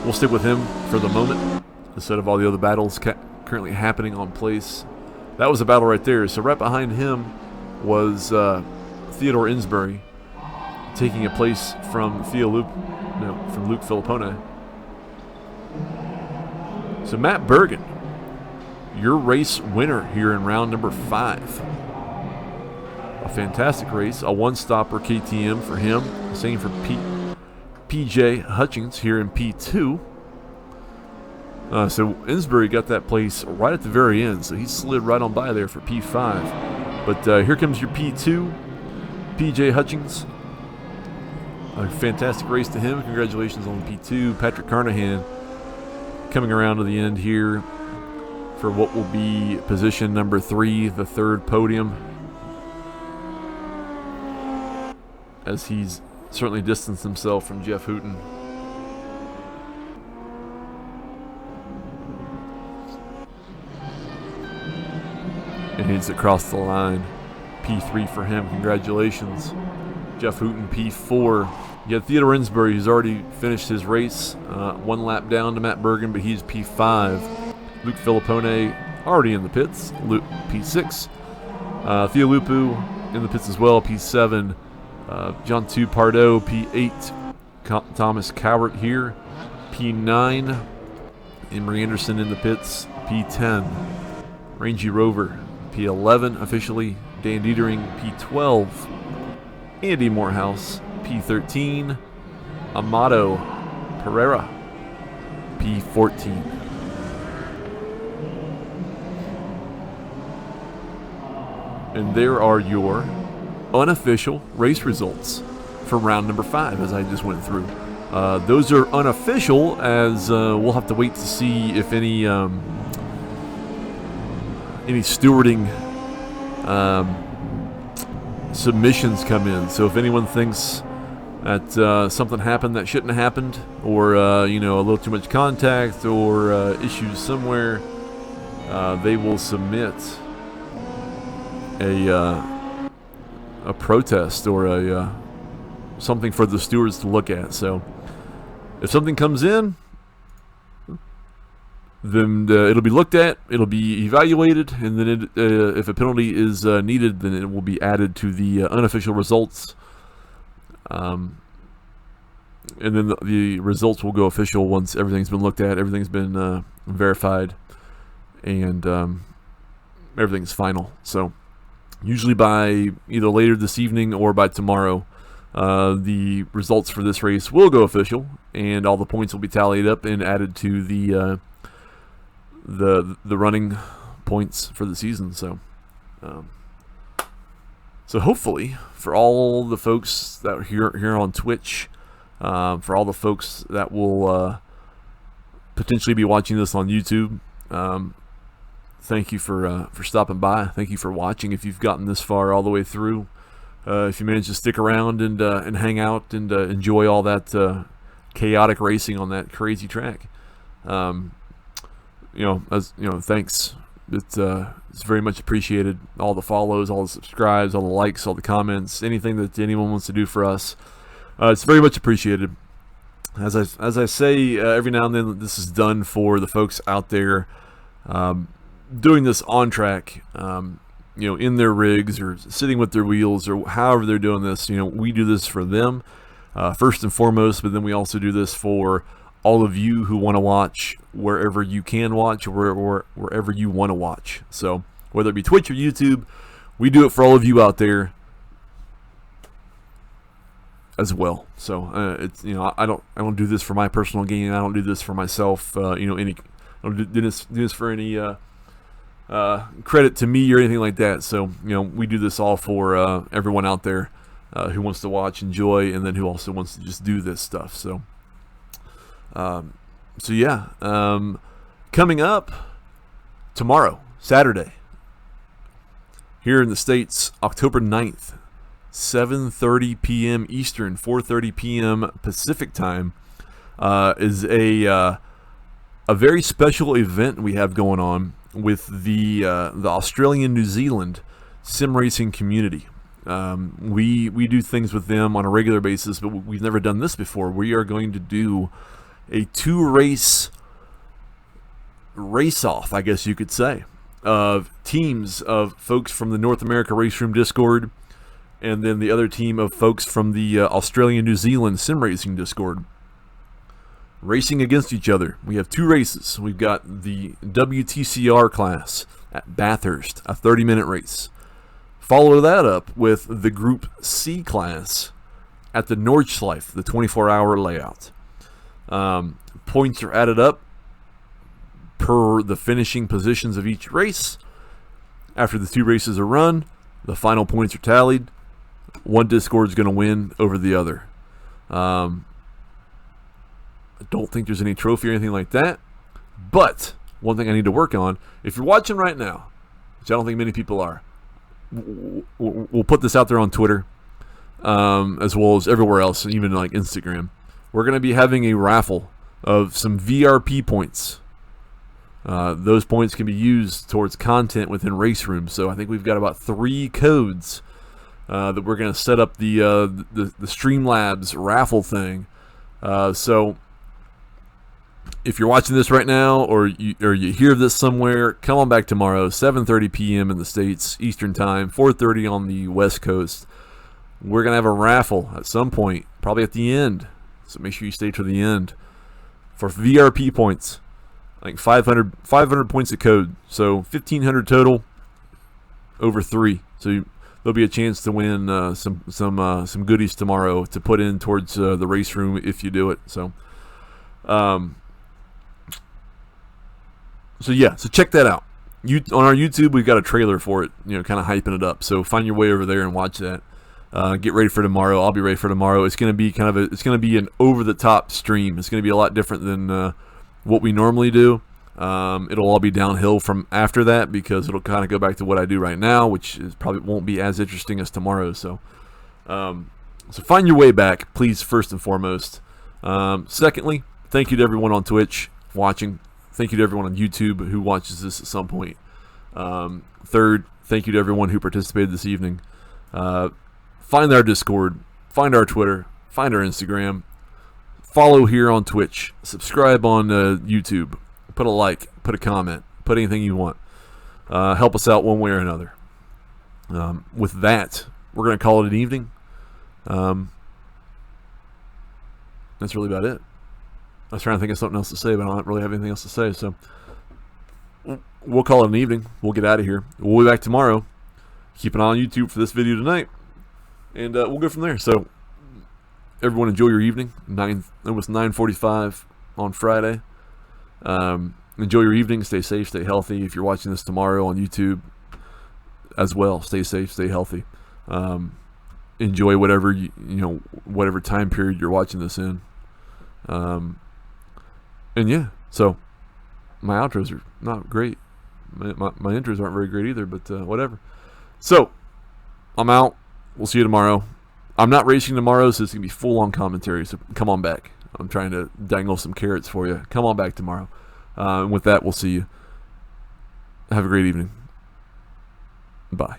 we'll stick with him for the moment instead of all the other battles currently happening on place. That was a battle right there. So right behind him was Theodore Insbury, taking a place from Luke Filippone. So Matt Bergen, your race winner here in round number 5. A fantastic race, a 1-stopper KTM for him. Same for PJ Hutchings here in P2. So Insbury got that place right at the very end, so he slid right on by there for P5. But here comes your P2, PJ Hutchings. A fantastic race to him. Congratulations on P2. Patrick Carnahan coming around to the end here for what will be position number 3, the 3rd podium, as he's certainly distanced himself from Jeff Hooten. And he's across the line. P3 for him. Congratulations. Jeff Hooten, P4. You had Theodore Insbury, who's already finished his race. 1 lap down to Matt Bergen, but he's P5. Luke Filippone already in the pits. Luke, P6. Theo Lupu in the pits as well, P7. John 2 Pardo, P8. Thomas Cowart here, P9. Emery Anderson in the pits, P10. Rangy Rover, P11 officially. Dan Dietering, P12. Andy Morehouse, P13. Amato Pereira, P14. And there are your unofficial race results for round number 5, as I just went through. Those are unofficial, as we'll have to wait to see if any stewarding submissions come in. So if anyone thinks that something happened that shouldn't have happened, or a little too much contact, or issues somewhere, they will submit a protest or a something for the stewards to look at. So if something comes in, then it'll be looked at, it'll be evaluated, and then if a penalty is needed, then it will be added to the unofficial results. And then the results will go official once everything's been looked at, everything's been verified, and everything's final. So usually by either later this evening or by tomorrow, the results for this race will go official, and all the points will be tallied up and added to the running points for the season. So so hopefully for all the folks that are here on Twitch, for all the folks that will potentially be watching this on YouTube, thank you for stopping by. Thank you for watching. If you've gotten this far all the way through, if you manage to stick around and hang out and enjoy all that chaotic racing on that crazy track, thanks. It's very much appreciated. All the follows, all the subscribes, all the likes, all the comments, anything that anyone wants to do for us, it's very much appreciated. As I say every now and then, this is done for the folks out there doing this on track, in their rigs or sitting with their wheels or however they're doing this. We do this for them. first and foremost, but then we also do this for all of you who want to watch wherever you can watch, or wherever you want to watch. So whether it be Twitch or YouTube, we do it for all of you out there as well. So it's, you know, I don't do this for my personal gain. I don't do this for myself. You know, I don't do this for any credit to me or anything like that. So, you know, we do this all for everyone out there who wants to watch, enjoy, and then who also wants to just do this stuff. So yeah, coming up tomorrow, Saturday, here in the States, October 9th, 7:30 p.m. Eastern, 4:30 p.m. Pacific time, is a very special event we have going on with the Australian New Zealand sim racing community. We do things with them on a regular basis, but we've never done this before. We are going to do a 2-race race-off, I guess you could say, of teams of folks from the North America Raceroom Discord, and then the other team of folks from the Australian New Zealand sim racing Discord, racing against each other. We have 2 races. We've got the WTCR class at Bathurst, a 30-minute race. Follow that up with the Group C class at the Nordschleife, the 24-hour layout. Points are added up per the finishing positions of each race. After the 2 races are run, the final points are tallied. One Discord is going to win over the other. I don't think there's any trophy or anything like that. But one thing I need to work on, if you're watching right now, which I don't think many people are, we'll put this out there on Twitter, as well as everywhere else, even like Instagram. We're going to be having a raffle of some VRP points. Those points can be used towards content within Raceroom. So I think we've got about 3 codes that we're going to set up the Streamlabs raffle thing. So if you're watching this right now, or you hear this somewhere, come on back tomorrow, 7:30 p.m. in the States, Eastern Time, 4:30 on the West Coast. We're going to have a raffle at some point, probably at the end. So make sure you stay to the end for VRP points. Like 500 points of code. So 1,500 total over 3. So there'll be a chance to win some goodies tomorrow to put in towards the race room if you do it. So yeah, so check that out. On our YouTube, we've got a trailer for it, you know, kind of hyping it up. So find your way over there and watch that. Get ready for tomorrow. I'll be ready for tomorrow. It's going to be it's going to be an over-the-top stream. It's going to be a lot different than what we normally do. It'll all be downhill from after that, because it'll kind of go back to what I do right now, which is probably won't be as interesting as tomorrow. So find your way back, please, first and foremost. Secondly, thank you to everyone on Twitch watching. Thank you to everyone on YouTube who watches this at some point. Third, thank you to everyone who participated this evening. Find our Discord, find our Twitter, find our Instagram. Follow here on Twitch. Subscribe on YouTube. Put a like, put a comment, put anything you want. Help us out one way or another. With that, we're going to call it an evening. That's really about it. I was trying to think of something else to say, but I don't really have anything else to say. So we'll call it an evening. We'll get out of here. We'll be back tomorrow. Keep an eye on YouTube for this video tonight. And we'll go from there. So everyone enjoy your evening. Almost 9:45 on Friday. Enjoy your evening. Stay safe. Stay healthy. If you're watching this tomorrow on YouTube as well, stay safe. Stay healthy. Enjoy whatever whatever time period you're watching this in. And yeah, so my outros are not great. My intros aren't very great either, but whatever. So I'm out. We'll see you tomorrow. I'm not racing tomorrow, so it's going to be full-on commentary, so come on back. I'm trying to dangle some carrots for you. Come on back tomorrow. And with that, we'll see you. Have a great evening. Bye.